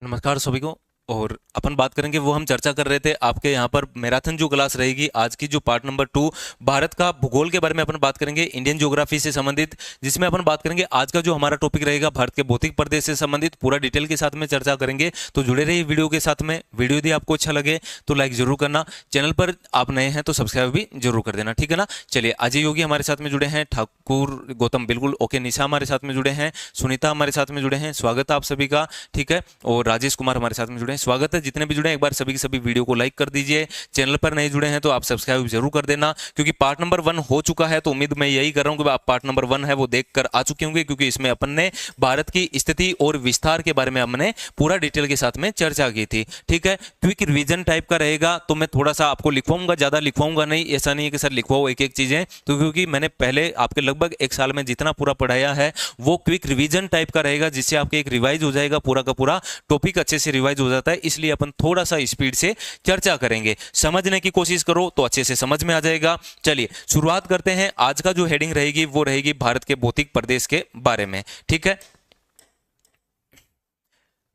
नमस्कार सभी को। और अपन बात करेंगे, वो हम चर्चा कर रहे थे आपके यहाँ पर मैराथन जो क्लास रहेगी आज की, जो पार्ट नंबर 2 भारत का भूगोल के बारे में अपन बात करेंगे, इंडियन ज्योग्राफी से संबंधित, जिसमें अपन बात करेंगे आज का जो हमारा टॉपिक रहेगा भारत के भौतिक प्रदेश से संबंधित, पूरा डिटेल के साथ में चर्चा करेंगे। तो जुड़े रहिए वीडियो के साथ में। वीडियो यदि आपको अच्छा लगे तो लाइक जरूर करना, चैनल पर आप नए हैं तो सब्सक्राइब भी जरूर कर देना, ठीक है ना। चलिए, अजय योगी हमारे साथ में जुड़े हैं, ठाकुर गौतम बिल्कुल ओके, निशा हमारे साथ में जुड़े हैं, सुनीता हमारे साथ में जुड़े हैं, स्वागत है आप सभी का, ठीक है। और राजेश कुमार हमारे साथ में जुड़े हैं, स्वागत है। जितने भी जुड़े हैं एक बार सभी के सभी वीडियो को लाइक कर दीजिए। चैनल पर नहीं जुड़े हैं तो आप सब्सक्राइब जरूर कर देना, क्योंकि पार्ट नंबर 1 हो चुका है, तो उम्मीद मैं यही कर रहा हूं कि आप पार्ट नंबर 1 है वो देख कर आ चुके होंगे, क्योंकि इसमें अपन ने भारत की स्थिति और विस्तार के बारे में हमने पूरा डिटेल के साथ में चर्चा की थी, ठीक है। क्विक रिवीजन टाइप का रहेगा, तो मैं थोड़ा सा आपको लिखवाऊंगा, ज्यादा लिखवाऊंगा नहीं, ऐसा नहीं है कि सर लिखवाओ एक एक चीजें, तो क्योंकि मैंने पहले आपके लगभग एक साल में जितना पूरा पढ़ाया है वो क्विक रिवीजन टाइप का रहेगा, जिससे आपके एक रिवाइज हो जाएगा, पूरा का पूरा टॉपिक अच्छे से रिवाइज हो जाता है। इसलिए अपन थोड़ा सा स्पीड से चर्चा करेंगे, समझने की कोशिश करो तो अच्छे से समझ में आ जाएगा। चलिए शुरुआत करते हैं। आज का जो हेडिंग रहेगी वो रहेगी भारत के भौतिक प्रदेश के बारे में, ठीक है।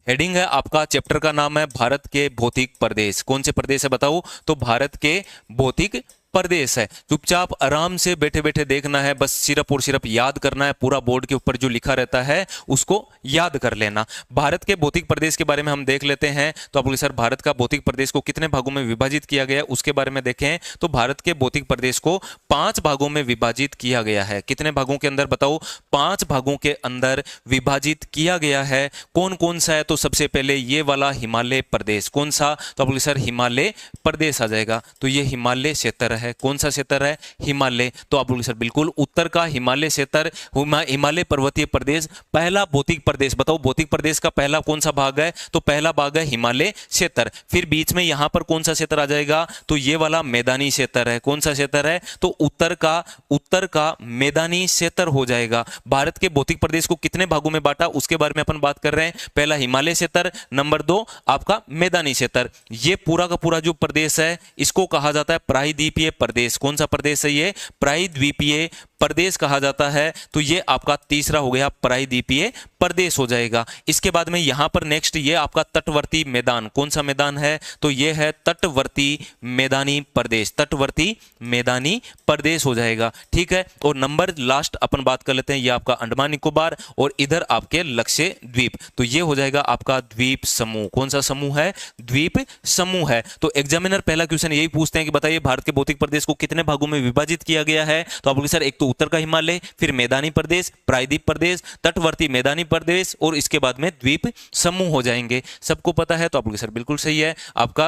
हेडिंग है आपका, चैप्टर का नाम है भारत के भौतिक प्रदेश। कौन से प्रदेश है बताओ, तो भारत के भौतिक प्रदेश है। चुपचाप आराम से बैठे बैठे देखना है, बस सिर्फ और सिर्फ याद करना है, पूरा बोर्ड के ऊपर जो लिखा रहता है उसको याद कर लेना। भारत के भौतिक प्रदेश के बारे में हम देख लेते हैं। तो आप बोले सर भारत का भौतिक प्रदेश को कितने भागों में विभाजित किया गया है, उसके बारे में देखें तो भारत के भौतिक प्रदेश को 5 भागों में विभाजित किया गया है। कितने भागों के अंदर बताओ, 5 भागों के अंदर विभाजित किया गया है। कौन कौन सा है, तो सबसे पहले ये वाला हिमालय प्रदेश। कौन सा, तो आप बोले सर हिमालय प्रदेश आ जाएगा, तो ये हिमालय क्षेत्र है। कौन सा क्षेत्र है, हिमालय। तो आप बोलोगे सर बिल्कुल उत्तर का हिमालय क्षेत्र, हिमालय पर्वतीय प्रदेश पहला भौतिक प्रदेश। बताओ भौतिक प्रदेश का पहला कौन सा भाग है, तो पहला भाग है हिमालय क्षेत्र। फिर बीच में यहां पर कौन सा क्षेत्र आ जाएगा, तो ये वाला मैदानी क्षेत्र है। कौन सा क्षेत्र है, तो उत्तर का मैदानी क्षेत्र हो जाएगा। भारत के भौतिक प्रदेश को कितने भागों में बांटा उसके बारे में अपन बात कर रहे हैं। पहला हिमालय क्षेत्र, नंबर 2 आपका मैदानी क्षेत्र। ये पूरा का पूरा जो प्रदेश है इसको कहा जाता है प्रायद्वीपीय प्रदेश। कौन सा प्रदेश है ये, प्रायद्वीपीय प्रदेश कहा जाता है। तो ये आपका तीसरा हो गया, प्रायद्वीपीय प्रदेश हो जाएगा। इसके बाद में यहां पर नेक्स्ट ये आपका तटवर्ती मैदान। कौन सा मैदान है, तो ये है तटवर्ती मैदानी प्रदेश। तटवर्ती मैदानी प्रदेश हो जाएगा, ठीक है। और नंबर लास्ट अपन बात कर लेते हैं, ये आपका अंडमान निकोबार और इधर आपके लक्षद्वीप। तो ये हो जाएगा आपका द्वीप समूह। कौन सा समूह है, द्वीप समूह है। तो एग्जामिनर पहला क्वेश्चन यही पूछते हैं कि बताइए भारत के भौतिक प्रदेश को कितने भागों में विभाजित किया गया है। तो आप बोलिए सर एक तो उत्तर का हिमालय, फिर मैदानी प्रदेश, प्रायद्वीप प्रदेश, तटवर्ती मैदानी प्रदेश और इसके बाद में द्वीप समूह हो जाएंगे। सबको पता है, तो आप बोलिए सर बिल्कुल सही है। आपका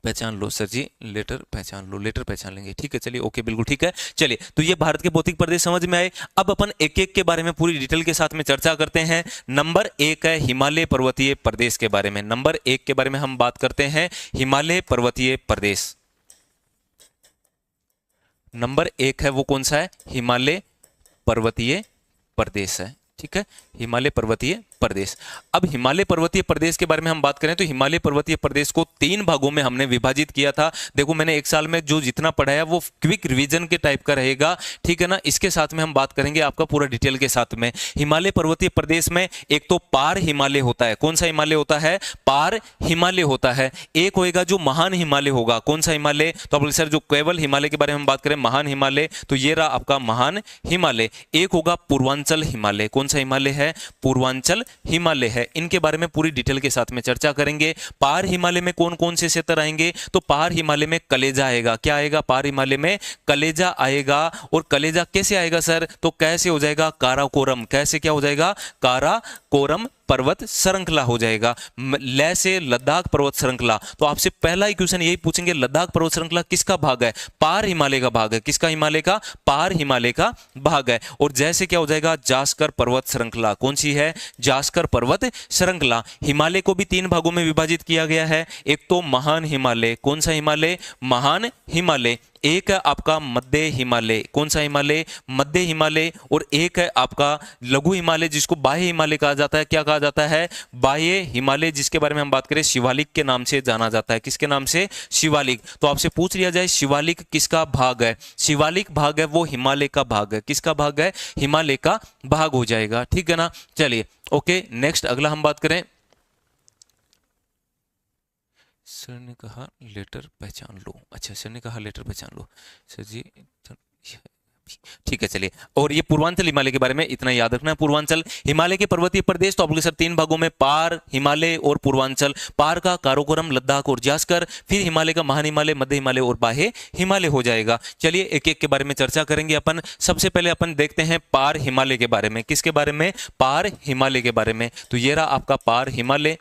पहचान लो सर जी, लेटर पहचान लो, लेटर पहचान लेंगे, ठीक है। चलिए ओके, बिल्कुल ठीक है। चलिए, तो ये भारत के भौतिक प्रदेश समझ में आए। अब अपन एक एक के बारे में पूरी डिटेल के साथ में चर्चा करते हैं। नंबर 1 है हिमालय पर्वतीय प्रदेश के बारे में। नंबर 1 के बारे में हम बात करते हैं, हिमालय पर्वतीय प्रदेश। नंबर 1 है वो कौन सा है, हिमालय पर्वतीय प्रदेश है, ठीक है। हिमालय पर्वतीय प्रदेश। अब हिमालय पर्वतीय प्रदेश के बारे में हम बात करें तो हिमालय पर्वतीय प्रदेश को 3 भागों में हमने विभाजित किया था। देखो मैंने एक साल में जो जितना पढ़ाया वो क्विक रिवीजन के टाइप का रहेगा, ठीक है ना। इसके साथ में हम बात करेंगे आपका पूरा डिटेल के साथ में। हिमालय पर्वतीय प्रदेश में एक तो पार हिमालय होता है। कौन सा हिमालय होता है, पार हिमालय होता है। एक होएगा जो महान हिमालय होगा। कौन सा हिमालय, तो आप सर जो केवल हिमालय के बारे में हम बात करें, महान हिमालय, तो ये रहा आपका महान हिमालय। एक होगा पूर्वांचल हिमालय। कौन सा हिमालय है, पूर्वांचल हिमालय है। इनके बारे में पूरी डिटेल के साथ में चर्चा करेंगे। पार हिमालय में कौन कौन से क्षेत्र आएंगे, तो पार हिमालय में कलेजा आएगा। क्या आएगा, पार हिमालय में कलेजा आएगा। और कलेजा कैसे आएगा सर, तो कैसे हो जाएगा, काराकोरम। कैसे क्या हो जाएगा, काराकोरम पर्वत श्रृंखला हो जाएगा। लेह से लद्दाख पर्वत श्रृंखला। तो आपसे पहला ही क्वेश्चन यही पूछेंगे, लद्दाख पर्वत श्रृंखला किसका भाग है, पार हिमालय का भाग है। किसका, हिमालय का, पार हिमालय का भाग है। और जैसे क्या हो जाएगा, जास्कर पर्वत श्रृंखला। कौन सी है, जास्कर पर्वत श्रृंखला। हिमालय को भी 3 भागों में विभाजित किया गया है। एक तो महान हिमालय। कौन सा हिमालय, महान हिमालय। एक है आपका मध्य हिमालय। कौन सा हिमालय, मध्य हिमालय। और एक है आपका लघु हिमालय, जिसको बाह्य हिमालय कहा जाता है। क्या कहा जाता है, बाह्य हिमालय, जिसके बारे में हम बात करें शिवालिक के नाम से जाना जाता है। किसके नाम से, शिवालिक। तो आपसे पूछ लिया जाए शिवालिक किसका भाग है, शिवालिक भाग है वो हिमालय का भाग है। किसका भाग है, हिमालय का भाग हो जाएगा, ठीक है ना। चलिए ओके, नेक्स्ट अगला हम बात करें। सर ने कहा लेटर पहचान लो। अच्छा, सर ने कहा लेटर पहचान लो। सर जी ठीक है, चलिए। और ये पूर्वांचल हिमालय के बारे में इतना याद रखना है। पूर्वांचल हिमालय के पर्वतीय प्रदेश तो आप लोग सर 3 भागों में, पार, हिमालय और पूर्वांचल। पार का काराकोरम, लद्दाख और जास्कर, फिर हिमालय का महान हिमालय, मध्य हिमालय और बाह्य हिमालय हो जाएगा। चलिए एक एक के बारे में चर्चा करेंगे अपन। सबसे पहले अपन देखते हैं पार हिमालय के बारे में। किसके बारे में? पार हिमालय के बारे में। तो ये रहा आपका पार हिमालय।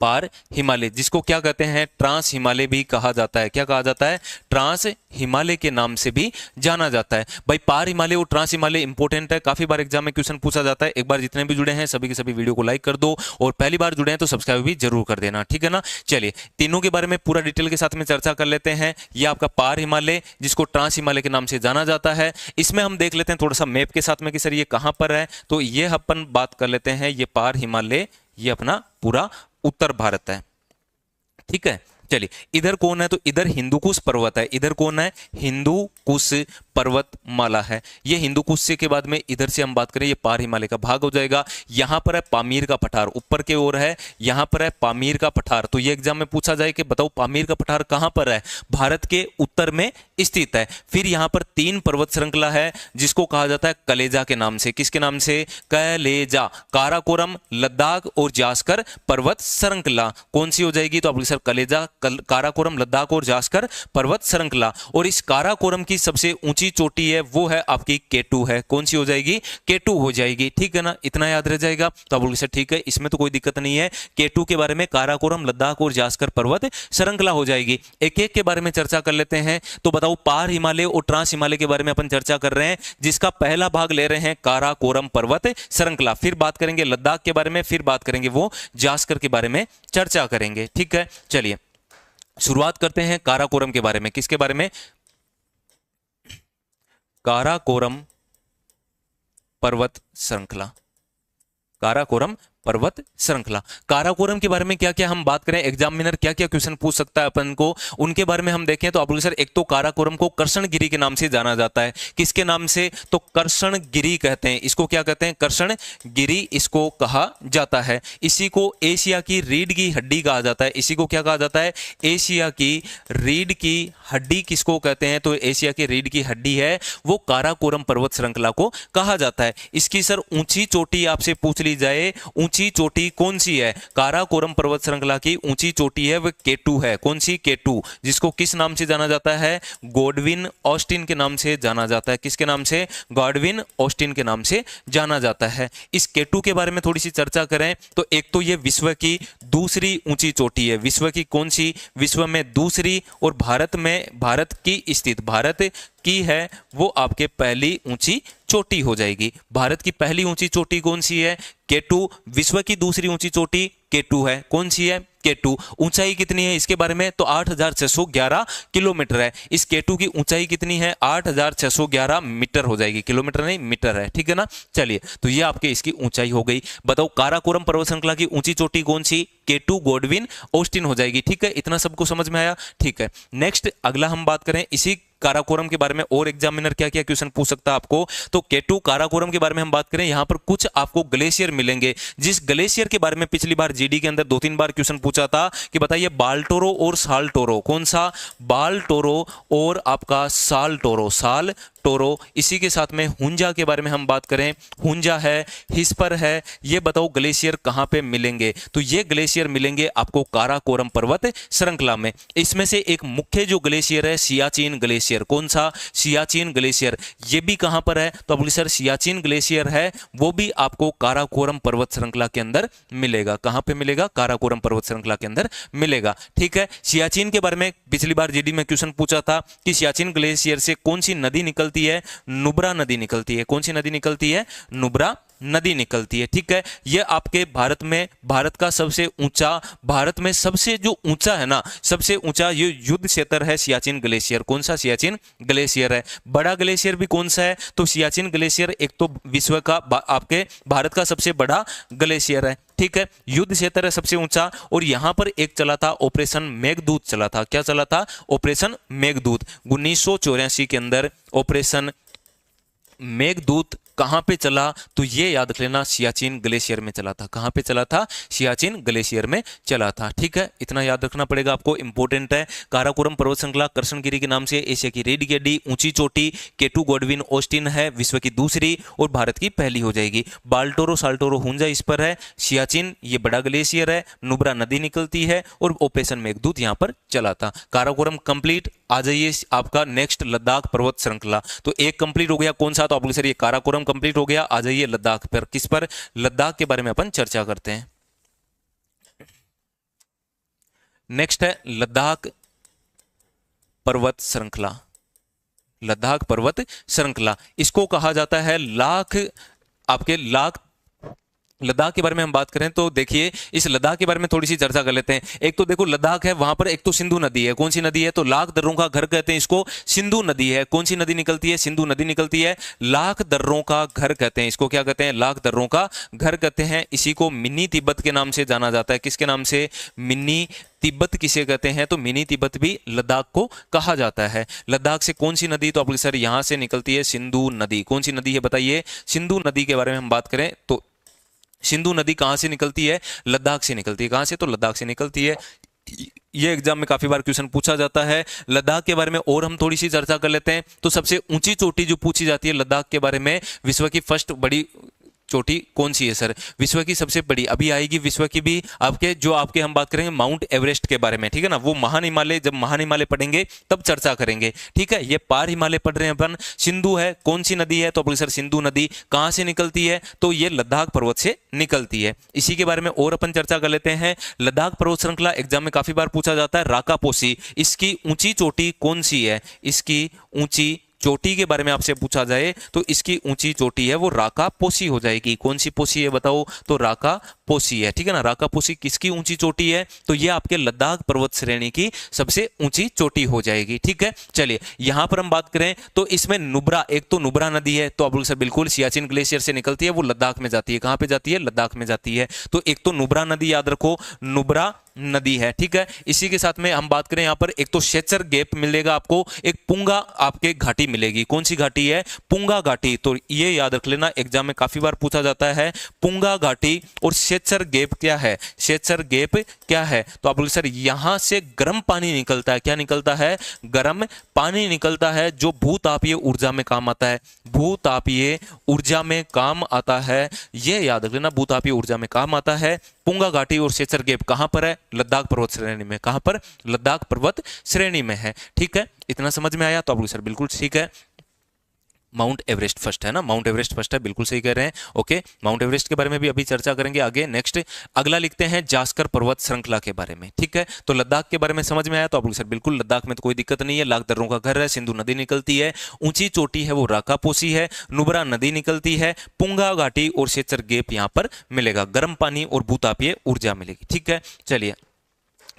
पार हिमालय जिसको क्या कहते हैं? ट्रांस हिमालय भी कहा जाता है। क्या कहा जाता है? ट्रांस हिमालय के नाम से भी जाना जाता है। भाई पार हिमालय और ट्रांस हिमालय इंपॉर्टेंट है, काफी बार एग्जाम में क्वेश्चन पूछा जाता है। एक बार जितने भी जुड़े हैं सभी के सभी वीडियो को लाइक कर दो, और पहली बार जुड़े हैं तो सब्सक्राइब भी जरूर कर देना, ठीक है ना। चलिए तीनों के बारे में पूरा डिटेल के साथ में चर्चा कर लेते हैं। ये आपका पार हिमालय जिसको ट्रांस हिमालय के नाम से जाना जाता है। इसमें हम देख लेते हैं थोड़ा सा मैप के साथ में कि सर ये कहां पर है। तो ये अपन बात कर लेते हैं, ये पार हिमालय ये अपना पूरा उत्तर भारत है, ठीक है। चलिए इधर कौन है? तो इधर हिंदुकुश पर्वत है। इधर कौन है? हिंदुकुश पर्वतमाला है। ये हिंदुकुश से के बाद में इधर से हम बात करें ये पार हिमालय का भाग हो जाएगा। यहां पर है पामीर का पठार, ऊपर के ओर है, यहां पर है पामीर का पठार। तो ये एग्जाम में पूछा जाए कि बताओ पामीर का पठार कहां पर है? भारत के उत्तर में स्थित है। फिर यहां पर 3 पर्वत श्रृंखला है जिसको कहा जाता है कलेजा के नाम से। किसके नाम से? कलेजा। काराकोरम, लद्दाख और जास्कर पर्वत श्रृंखला कौन सी हो जाएगी? तो आप सर कलेजा, काराकोरम, लद्दाख और जास्कर पर्वत श्रृंखला। और इस काराकोरम की सबसे ऊंची चोटी है वो है आपकी केटू है। कौन सी हो जाएगी? केटू हो जाएगी, ठीक है ना। इतना याद रह जाएगा। तो आप बोल सर ठीक है, इसमें तो कोई दिक्कत नहीं है। केटू के बारे में काराकोरम, लद्दाख और जास्कर पर्वत श्रृंखला हो जाएगी। एक एक के बारे में चर्चा कर लेते हैं। तो बताओ पार हिमालय और ट्रांस हिमालय के बारे में अपन चर्चा कर रहे हैं, जिसका पहला भाग ले रहे हैं काराकोरम पर्वत श्रृंखला। फिर बात करेंगे लद्दाख के बारे में, फिर बात करेंगे वो जास्कर के बारे में चर्चा करेंगे, ठीक है। चलिए शुरुआत करते हैं काराकोरम के बारे में। किसके बारे में? काराकोरम पर्वत श्रृंखला। काराकोरम पर्वत श्रृंखला। काराकोरम के बारे में क्या क्या हम बात करें, एग्जामिनर क्या क्या क्वेश्चन पूछ सकता है अपन को, उनके बारे में हम देखें। तो आप लोग सर एक तो काराकोरम को कर्षणगिरी के नाम से जाना जाता है। किसके नाम से? तो कर्षणगिरी कहते हैं इसको। क्या कहते हैं? कर्षणगिरी इसको कहा जाता है। इसी को एशिया की रीढ़ की हड्डी कहा जाता है। इसी को क्या कहा जाता है? एशिया की रीढ़ की हड्डी किसको कहते हैं? तो एशिया की रीढ़ की हड्डी है वो काराकोरम पर्वत श्रृंखला को कहा जाता है। इसकी सर ऊंची चोटी आपसे पूछ ली जाए, ऊंची चोटी कौन सी है? काराकोरम पर्वत श्रृंखला की ऊंची चोटी है वह केटू है। कौन सी? केटू, जिसको किस नाम से जाना जाता है? गॉडविन ऑस्टिन के नाम से जाना जाता है। किसके नाम से? गॉडविन ऑस्टिन के नाम से जाना जाता है। इस केटू के बारे में थोड़ी सी चर्चा करें तो एक तो ये विश्व की दूसरी ऊंची चोटी है। विश्व की कौन सी? विश्व में दूसरी। और भारत में, भारत की स्थित, भारत की है वो आपके पहली ऊंची चोटी हो जाएगी। भारत की पहली ऊंची चोटी कौन सी है? केटू। विश्व की दूसरी ऊंची चोटी केटू है। कौन सी है? केटू। ऊंचाई कितनी है इसके बारे में? तो 8611 किलोमीटर है। इस केटू की ऊंचाई कितनी है? 8611 मीटर हो जाएगी, किलोमीटर नहीं मीटर है, ठीक है ना। चलिए तो ये आपके इसकी ऊंचाई हो गई। बताओ काराकोरम पर्वत श्रृंखला की ऊंची चोटी कौन सी? केटू, गॉडविन ऑस्टिन हो जाएगी, ठीक है। इतना सबको समझ में आया, ठीक है। नेक्स्ट अगला हम बात करें इसी काराकोरम के बारे में, और एग्जामिनर क्या क्या क्वेश्चन पूछ सकता है आपको। तो केटू काराकोरम के बारे में हम बात करें, यहां पर कुछ आपको ग्लेशियर मिलेंगे, जिस ग्लेशियर के बारे में पिछली बार जीडी के अंदर 2-3 बार क्वेश्चन पूछा था कि बताइए बाल्टोरो और साल्टोरो। कौन सा? बाल्टोरो और आपका साल्टोरो। साल्टोरो। इसी के साथ में हुंजा के बारे में हम बात करें, हुंजा है, हिस्पर है। ये बताओ ग्लेशियर कहां पे मिलेंगे? तो ये ग्लेशियर मिलेंगे आपको काराकोरम पर्वत श्रृंखला में। इसमें से एक मुख्य जो ग्लेशियर है सियाचिन ग्लेशियर। कौन सा? सियाचिन ग्लेशियर। ये भी कहां पर है? तो अब सर सियाचिन ग्लेशियर है वो भी आपको काराकोरम पर्वत श्रृंखला के अंदर मिलेगा। कहां पे मिलेगा? काराकोरम पर्वत श्रृंखला के अंदर मिलेगा, ठीक है। सियाचिन के बारे में पिछली बार जीडी में क्वेश्चन पूछा था कि सियाचिन ग्लेशियर से कौन सी नदी निकलती है? नुब्रा नदी निकलती है। कौन सी नदी निकलती है? नुब्रा नदी निकलती है, ठीक है। ये आपके भारत में, भारत का सबसे ऊंचा, भारत में सबसे जो ऊंचा है ना, सबसे ऊंचा ये युद्ध क्षेत्र है सियाचिन ग्लेशियर। कौन सा? सियाचिन ग्लेशियर है। बड़ा ग्लेशियर भी कौन सा है? तो सियाचिन ग्लेशियर एक तो विश्व का, आपके भारत का सबसे बड़ा ग्लेशियर है, ठीक है। युद्ध क्षेत्र है सबसे ऊंचा। और यहां पर एक चला था ऑपरेशन मेघदूत चला था। क्या चला था? ऑपरेशन मेघदूत। 1984 के अंदर ऑपरेशन मेघदूत कहां पे चला, तो ये याद रख लेना, सियाचिन ग्लेशियर में चला था। कहां पे चला था? सियाचिन ग्लेशियर में चला था। ठीक है, इतना याद रखना पड़ेगा आपको, इंपॉर्टेंट है। काराकोरम पर्वत श्रृंखला कृष्णगिरी के नाम से एशिया की रेड गेडी ऊंची चोटी केटू गॉडविन ऑस्टिन है, विश्व की दूसरी और भारत की पहली हो जाएगी। बाल्टोरो साल्टोरो हुंजा इस पर है। सियाचिन ये बड़ा ग्लेशियर है, नुब्रा नदी निकलती है और ऑपरेशन मेघदूत यहां पर चला था। काराकोरम कंप्लीट। आ जाइए आपका नेक्स्ट लद्दाख पर्वत श्रृंखला। तो एक कंप्लीट हो गया, कौन सा? तो आप बोले सर ये काराकोरम कंप्लीट हो गया। आ जाइए लद्दाख पर। किस पर? लद्दाख के बारे में अपन चर्चा करते हैं। नेक्स्ट है लद्दाख पर्वत श्रृंखला। लद्दाख पर्वत श्रृंखला इसको कहा जाता है लाख। लद्दाख के बारे में हम बात करें तो देखिए, इस लद्दाख के बारे में थोड़ी सी चर्चा कर लेते हैं। एक तो देखो लद्दाख है, वहां पर एक तो सिंधु नदी है। कौन सी नदी है? तो लाख दर्रों का घर कहते हैं इसको, सिंधु नदी है। कौन सी नदी निकलती है? सिंधु नदी निकलती है। लाख दर्रों का घर कहते हैं इसको, क्या कहते हैं? लाख दर्रों का घर कहते हैं। इसी को मिनी तिब्बत के नाम से जाना जाता है। किसके नाम से? मिनी तिब्बत किसे कहते हैं? तो मिनी तिब्बत भी लद्दाख को कहा जाता है। लद्दाख से कौन सी नदी? तो आप सर यहां से निकलती है सिंधु नदी। कौन सी नदी है बताइए? सिंधु नदी के बारे में हम बात करें तो सिंधु नदी कहां से निकलती है? लद्दाख से निकलती है। कहां से? तो लद्दाख से निकलती है। ये एग्जाम में काफी बार क्वेश्चन पूछा जाता है। लद्दाख के बारे में और हम थोड़ी सी चर्चा कर लेते हैं। तो सबसे ऊंची चोटी जो पूछी जाती है लद्दाख के बारे में, विश्व की फर्स्ट बड़ी चोटी कौन सी है सर? विश्व की सबसे बड़ी अभी आएगी, विश्व की भी आपके हम बात करेंगे माउंट एवरेस्ट के बारे में, ठीक है ना। वो महान हिमालय, जब महान हिमालय पढ़ेंगे तब चर्चा करेंगे, ठीक है। ये पार हिमालय पढ़ रहे हैं अपन। सिंधु है, कौन सी नदी है? तो अपने सर सिंधु नदी कहां से निकलती है? तो ये लद्दाख पर्वत से निकलती है। इसी के बारे में और अपन चर्चा कर लेते हैं। लद्दाख पर्वत श्रृंखला एग्जाम में काफी बार पूछा जाता है। राकापोसी, इसकी ऊंची चोटी कौन सी है? इसकी ऊंची चोटी के बारे में आपसे पूछा जाए तो इसकी ऊंची चोटी है वो राका पोसी हो जाएगी। कौन सी पोसी है बताओ? तो राका पोसी है, ठीक है ना। राका पोसी किसकी ऊंची चोटी है? तो ये आपके लद्दाख पर्वत श्रेणी की सबसे ऊंची चोटी हो जाएगी, ठीक है। चलिए यहां पर हम बात करें तो इसमें नुब्रा, एक तो नुब्रा नदी है, तो अब सर बिल्कुल सियाचिन ग्लेशियर से निकलती है, वो लद्दाख में जाती है। कहां पे जाती है? लद्दाख में जाती है। तो एक तो नुब्रा नदी याद रखो, नुब्रा नदी है, ठीक है। इसी के साथ में हम बात करें यहां पर एक तो शेचर गैप मिलेगा आपको, एक पुंगा आपके घाटी मिलेगी। कौन सी घाटी है? पुंगा घाटी। तो ये याद रख लेना, एग्जाम में काफी बार पूछा जाता है। पुंगा घाटी और शेचर गैप क्या है? शेचर गैप क्या है? तो आप बोले सर यहां से गर्म पानी निकलता है। क्या निकलता है? गर्म पानी निकलता है जो भूतापीय ऊर्जा में काम आता है। भूतापीय ऊर्जा में काम आता है, यह याद रख लेना, भूतापीय ऊर्जा में काम आता है। पुंगा घाटी और शेचर गैप कहां पर है? लद्दाख पर्वत श्रेणी में। कहां पर? लद्दाख पर्वत श्रेणी में है, ठीक है। इतना समझ में आया? तो आप सर बिल्कुल ठीक है। माउंट एवरेस्ट फर्स्ट है ना, माउंट एवरेस्ट फर्स्ट है, बिल्कुल सही कह रहे हैं। ओके, माउंट एवरेस्ट के बारे में भी अभी चर्चा करेंगे आगे। नेक्स्ट अगला लिखते हैं जास्कर पर्वत श्रृंखला के बारे में, ठीक है। तो लद्दाख के बारे में समझ में आया? तो आप सर बिल्कुल, लद्दाख में तो कोई दिक्कत नहीं है। लाख दर्रों का घर है, सिंधु नदी निकलती है, ऊंची चोटी है वो राकापोसी है, नुब्रा नदी निकलती है, पुंगा घाटी और शेचर गैप यहां पर मिलेगा, गर्म पानी और भूतापीय ऊर्जा मिलेगी, ठीक है। चलिए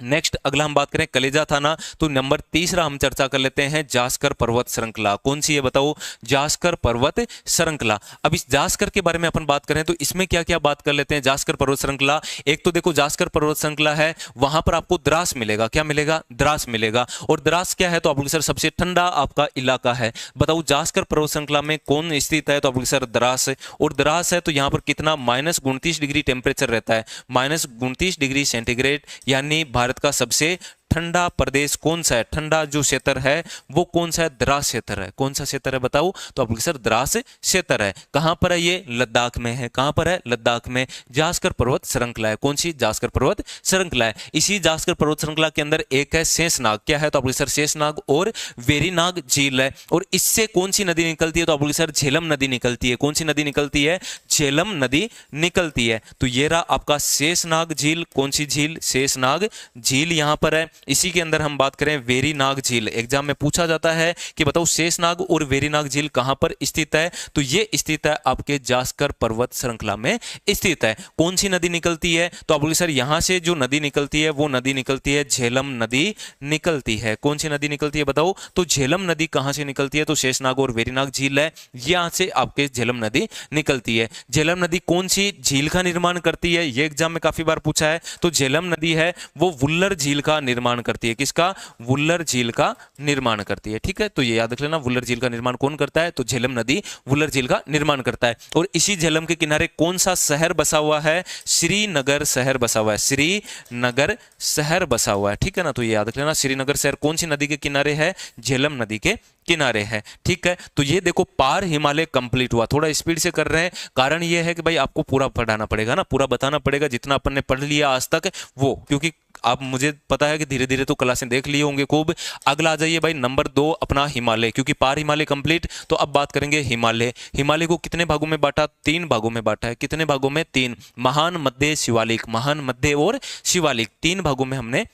नेक्स्ट अगला हम बात करें कलेजा थाना, तो नंबर तीसरा हम चर्चा कर लेते हैं जास्कर पर्वत श्रृंखला। कौन सी है बताओ? जास्कर पर्वत श्रृंखला। अब इस जास्कर के बारे में अपन बात करें तो इसमें क्या क्या बात कर लेते हैं। जास्कर पर्वत श्रृंखला, एक तो देखो जास्कर पर्वत श्रृंखला है, वहां पर आपको द्रास मिलेगा। क्या मिलेगा? द्रास मिलेगा। और द्रास क्या है? तो आप सर सबसे ठंडा आपका इलाका है। बताओ जास्कर पर्वत श्रृंखला में कौन स्थित है? तो आप सर द्रास। और द्रास है तो यहां पर कितना? -29 डिग्री टेम्परेचर रहता है, -29 डिग्री सेंटीग्रेड, यानी भारत का सबसे ठंडा प्रदेश कौन सा है? ठंडा जो क्षेत्र है वो कौन सा है? द्रास क्षेत्र है। कौन सा क्षेत्र है बताओ? तो आप सर द्रास क्षेत्र है। कहां पर है ये? लद्दाख में है। कहां पर है? लद्दाख में। जास्कर पर्वत श्रृंखला है। कौन सी? जास्कर पर्वत श्रृंखला है। इसी जास्कर पर्वत श्रृंखला के अंदर एक है शेषनाग। क्या है? तो आप सर शेषनाग और वेरीनाग झील है। और इससे कौन सी नदी निकलती है? तो आप सर झेलम नदी निकलती है। कौन सी नदी निकलती है? झेलम नदी निकलती है। तो ये रहा आपका शेषनाग झील। कौन सी झील? शेषनाग झील यहां पर है। इसी के अंदर हम बात करें वेरीनाग झील, एग्जाम में पूछा जाता है कि बताओ शेषनाग और वेरीनाग झील कहां पर स्थित है? तो ये स्थित है आपके जास्कर पर्वत श्रृंखला में स्थित है। कौन सी नदी निकलती है? तो आप बोलिए सर यहां से जो नदी निकलती है वो नदी निकलती है झेलम नदी निकलती है। कौन सी नदी निकलती है बताओ? तो झेलम नदी कहां से निकलती है? तो शेषनाग और वेरीनाग झील है, यहां से आपके झेलम नदी निकलती है। झेलम नदी कौन सी झील का निर्माण करती है? ये एग्जाम में काफी बार पूछा है। तो झेलम नदी है वो वुल्लर झील का निर्माण निर्माण करती है। किसका? वुल्लर झील का निर्माण करती है। ठीक है, तो ये याद रख लेना, वुल्लर झील का निर्माण कौन करता है? तो झेलम नदी वुल्लर झील का निर्माण करता है। और इसी झेलम के किनारे कौन सा शहर बसा हुआ है? श्रीनगर शहर बसा हुआ है। श्रीनगर शहर बसा हुआ है। ठीक है ना, तो ये याद रख लेना, श्रीनगर शहर कौन सी नदी के किनारे है? झेलम नदी के किनारे है। ठीक है, तो ये देखो पार हिमालय कंप्लीट हुआ। थोड़ा स्पीड से कर रहे हैं, कारण ये है कि भाई आपको पूरा पढ़ाना पड़ेगा ना, पूरा बताना पड़ेगा जितना अपन ने पढ़ लिया आज तक वो, क्योंकि आप मुझे पता है कि धीरे धीरे तो क्लासें देख लिए होंगे खूब। अगला आ जाइए भाई नंबर 2 अपना हिमालय, क्योंकि पार हिमालय कंप्लीट। तो अब बात करेंगे हिमालय। हिमालय को कितने भागों में बांटा? 3 भागों में बांटा है। कितने भागों में? 3। महान, मध्य, शिवालिक। महान, मध्य और शिवालिक 3 भागों में हमने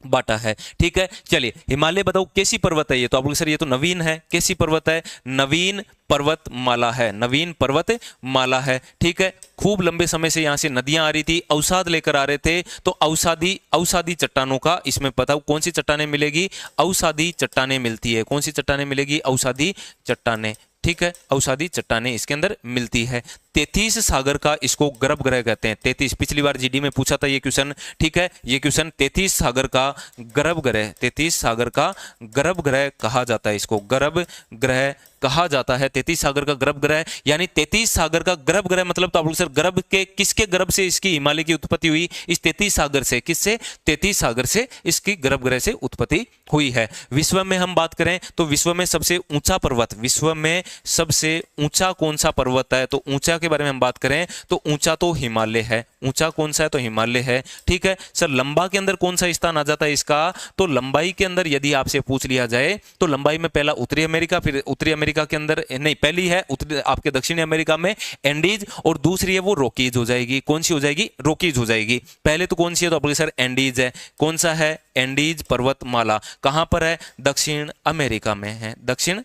बांटा है। ठीक है, चलिए हिमालय बताओ कैसी पर्वत है ये? तो आप बोलोगे सर ये तो नवीन है। कैसी पर्वत है? नवीन पर्वतमाला है। नवीन पर्वतमाला है। ठीक है, खूब लंबे समय से यहां से नदियां आ रही थी, अवसाद लेकर आ रहे थे, तो अवसादी चट्टानों का इसमें बताओ कौन सी चट्टानें मिलेगी? अवसादी चट्टानें मिलती है। कौन सी चट्टानें मिलेगी? अवसादी चट्टानें। ठीक है, अवसादी चट्टानें इसके अंदर मिलती है। 33 सागर का इसको गर्भगृह कहते हैं। 33, पिछली बार जीडी में पूछा था ये क्वेश्चन। ठीक है, ये क्वेश्चन 33 सागर का गर्भगृह, 33 सागर का गर्भगृह कहा जाता है। इसको गर्भगृह कहा जाता है। 33 सागर का गर्भगृह, यानी 33 सागर का गर्भगृह मतलब तो आप लोग सर गर्भ के किसके गर्भ से इसकी हिमालय की उत्पत्ति हुई? इस 33 सागर से। किससे? 33 सागर से इसकी गर्भगृह से उत्पत्ति हुई है। विश्व में हम बात करें तो विश्व में सबसे ऊंचा पर्वत, विश्व में सबसे ऊंचा कौन सा पर्वत है? तो ऊंचा के बारे में हम बात करें तो ऊंचा तो हिमालय है। ऊंचा कौन सा है? तो हिमालय है। ठीक है सर, लंबा के अंदर कौन सा स्थान आ जाता है इसका? तो लंबाई के अंदर यदि आपसे पूछ लिया जाए तो लंबाई में पहला उत्तरी अमेरिका, फिर उत्तरी अमेरिका के अंदर नहीं, पहली है आपके दक्षिणी अमेरिका में एंडीज, और दूसरी है वो रॉकीज हो जाएगी। कौन सी हो जाएगी? रॉकीज हो जाएगी। पहले तो कौन सी है? तो आपके सर एंडीज है। कौन सा है? एंडीज पर्वतमाला। कहां पर है? दक्षिण अमेरिका में है। दक्षिण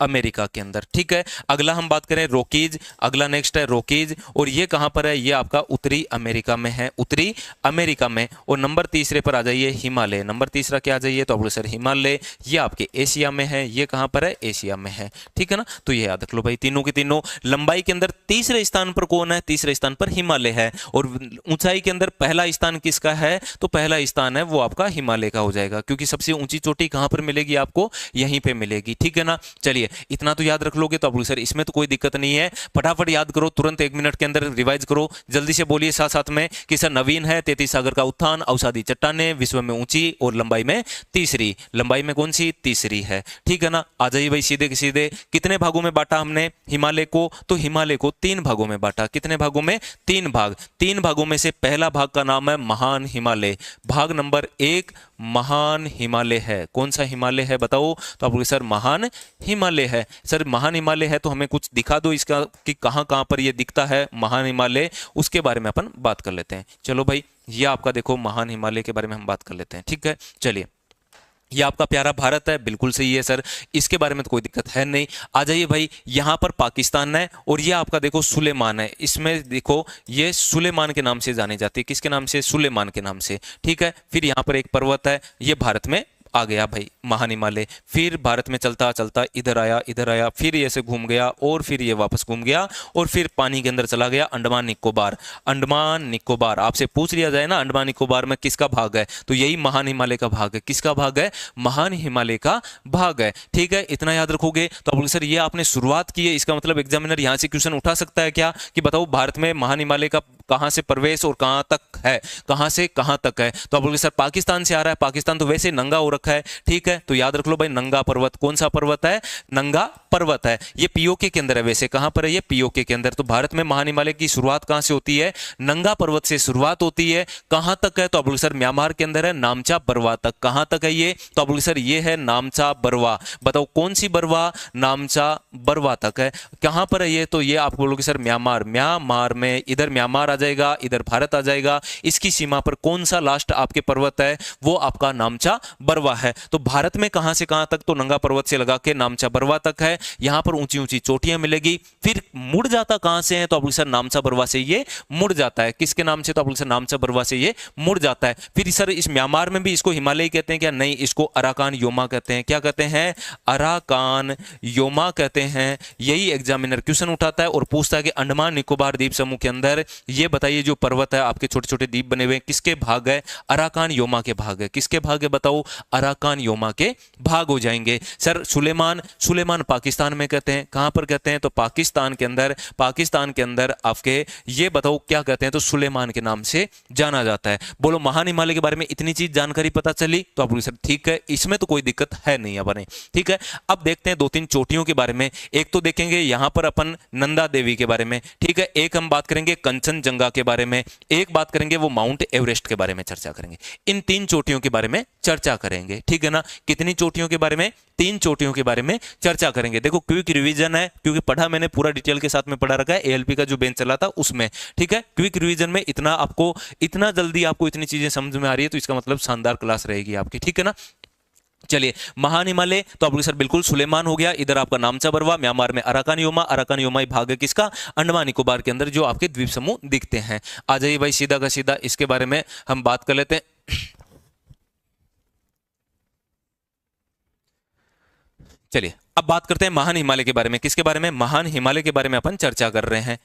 अमेरिका के अंदर। ठीक है, अगला हम बात करें रॉकीज। अगला नेक्स्ट है रॉकीज, और ये कहां पर है? ये आपका उत्तरी अमेरिका में है। उत्तरी अमेरिका में। और नंबर तीसरे पर आ जाइए हिमालय। नंबर तीसरा क्या आ जाइए? तो आप सर हिमालय, ये आपके एशिया में है। ये कहां पर है? एशिया में है। ठीक है ना, तो ये याद रख लो भाई, तीनों के तीनों। लंबाई के अंदर तीसरे स्थान पर कौन है? तीसरे स्थान पर हिमालय है। और ऊंचाई के अंदर पहला स्थान किसका है? तो पहला स्थान है वो आपका हिमालय का हो जाएगा, क्योंकि सबसे ऊंची चोटी कहां पर मिलेगी आपको? यहीं पे मिलेगी। ठीक है ना, चलिए इतना तो याद रख लोगे तो आप सर इसमें तो कोई दिक्कत नहीं है। फटाफट याद करो, तुरंत 1 मिनट के अंदर रिवाइज करो, जल्दी से बोलिए साथ साथ में कि सर नवीन है 33 सागर का उत्थान, अवसादी चट्टानें, विश्व में ऊंची और लंबाई में तीसरी। लंबाई में कौन सी? तीसरी है। ठीक है ना, आ जाइए भाई सीधे के सीधे। कितने भागों में बांटा हमने हिमालय को? तो हिमालय को 3 भागों में बांटा। कितने भागों में? 3 भाग। 3 भागों में से पहला भाग का नाम है महान हिमालय। भाग नंबर 1 महान हिमालय है। कौन सा हिमालय है बताओ? तो आप बोलोगे सर महान हिमालय है। सर महान हिमालय है तो हमें कुछ दिखा दो इसका कि कहां कहां पर ये दिखता है महान हिमालय, उसके बारे में अपन बात कर लेते हैं। चलो भाई, ये आपका देखो महान हिमालय के बारे में हम बात कर लेते हैं। ठीक है, चलिए ये आपका प्यारा भारत है, बिल्कुल सही है सर, इसके बारे में तो कोई दिक्कत है नहीं। आ जाइए भाई, यहाँ पर पाकिस्तान है, और ये आपका देखो सुलेमान है। इसमें देखो ये सुलेमान के नाम से जानी जाती है। किसके नाम से? सुलेमान के नाम से। ठीक है, फिर यहाँ पर एक पर्वत है, ये भारत में आ गया भाई महान हिमालय। फिर भारत में चलता चलता इधर आया, फिर ये से घूम गया, और फिर ये वापस घूम गया, और फिर पानी के अंदर चला गया अंडमान निकोबार। अंडमान निकोबार आपसे पूछ लिया जाए ना अंडमान निकोबार में किसका भाग है, तो यही महान हिमालय का भाग है। किसका भाग है? महान हिमालय का भाग है। ठीक है, इतना याद रखोगे तो आप सर ये आपने शुरुआत की है, इसका मतलब एग्जामिनर यहां से क्वेश्चन उठा सकता है क्या कि बताओ भारत में महान हिमालय का कहां से प्रवेश और कहां तक है, कहां से कहां तक है? तो आप बोलोगे सर पाकिस्तान से आ रहा है। पाकिस्तान तो वैसे नंगा हो रखा है। ठीक है, तो याद रख लो भाई नंगा पर्वत। कौन सा पर्वत है? नंगा पर्वत है। ये पीओके के अंदर है। वैसे कहां पर है? ये पीओके के अंदर। तो भारत में महान हिमालय की शुरुआत कहां से होती है? नंगा पर्वत से शुरुआत होती है। कहां तक है? तो आप बोलोगे सर म्यांमार के अंदर है, नामचा बरवा तक। कहां तक है ये? तो आप बोलोगे सर ये है नामचा बरवा। बताओ कौन सी बरवा? नामचा बरवा तक है। कहां पर है ये? तो ये आप बोलोगे सर म्यांमार। म्यांमार में इधर म्यांमार आ जाएगा, इधर भारत आ जाएगा। इसकी सीमा पर कौन सा लास्ट आपके पर्वत है? वो आपका नामचा बरवा है। तो भारत में कहां से कहां तक? तो नंगा पर्वत से लगा के नामचा बरवा तक है। यहां पर ऊंची ऊंची चोटियां मिलेगी। फिर मुड़ जाता कहां से है? तो आप सर नामचा बरवा से ये मुड़ जाता है। किसके नाम से? तो आप सर नामचा बरवा से ये मुड़ जाता है। फिर सर इस म्यांमार में भी इसको हिमालय कहते हैं क्या? नहीं, इसको अराकान योमा कहते हैं। क्या कहते हैं? अराकान योमा कहते हैं। यही एग्जामिनर क्वेश्चन उठाता है और पूछता है कि अंडमान निकोबार द्वीप समूह के अंदर ये ये बताइए जो पर्वत है आपके छोटे छोटे द्वीप बने हुए हैं किसके भाग है? अराकान योमा के भाग है। किसके भाग है बताओ? अराकान योमा के भाग हो जाएंगे। सर सुलेमान, सुलेमान पाकिस्तान में कहते हैं। कहां पर कहते हैं? तो पाकिस्तान के अंदर, पाकिस्तान के अंदर आपके ये बताओ क्या कहते हैं? तो सुलेमान के नाम से जाना जाता है। बोलो महान हिमालय के बारे में इतनी चीज जानकारी पता चली तो आप बोलो सर ठीक है, इसमें तो कोई दिक्कत है नहीं अपने। ठीक है, अब देखते हैं दो तीन चोटियों के बारे में। एक तो देखेंगे यहां पर अपन नंदा देवी के बारे में, ठीक है, एक हम बात करेंगे कंचनजंगा के बारे में, एक बात करेंगे वो माउंट एवरेस्ट के बारे में चर्चा करेंगे। इन तीन चोटियों के बारे में चर्चा करेंगे, ठीक है ना। कितनी चोटियों के बारे में? तीन चोटियों के बारे में चर्चा करेंगे। देखो क्विक रिवीजन है, क्योंकि पढ़ा मैंने पूरा डिटेल के साथ में पढ़ा रखा है एएलपी का जो बेंच चला था उसमें, ठीक है। क्विक रिवीजन में इतना आपको, इतना जल्दी आपको इतनी चीजें समझ में आ रही है तो इसका मतलब शानदार क्लास रहेगी आपकी, ठीक है ना। चलिए महान हिमालय तो आपको सर बिल्कुल सुलेमान हो गया। इधर आपका नामचा बरवा, म्यांमार में अराकान योमा, अराकान योमा भाग है किसका? अंडमान निकोबार के अंदर जो आपके द्वीप समूह दिखते हैं। आ जाइए भाई सीधा का सीधा इसके बारे में हम बात कर लेते हैं। चलिए अब बात करते हैं महान हिमालय के बारे में। किसके बारे में? महान हिमालय के बारे में अपन चर्चा कर रहे हैं।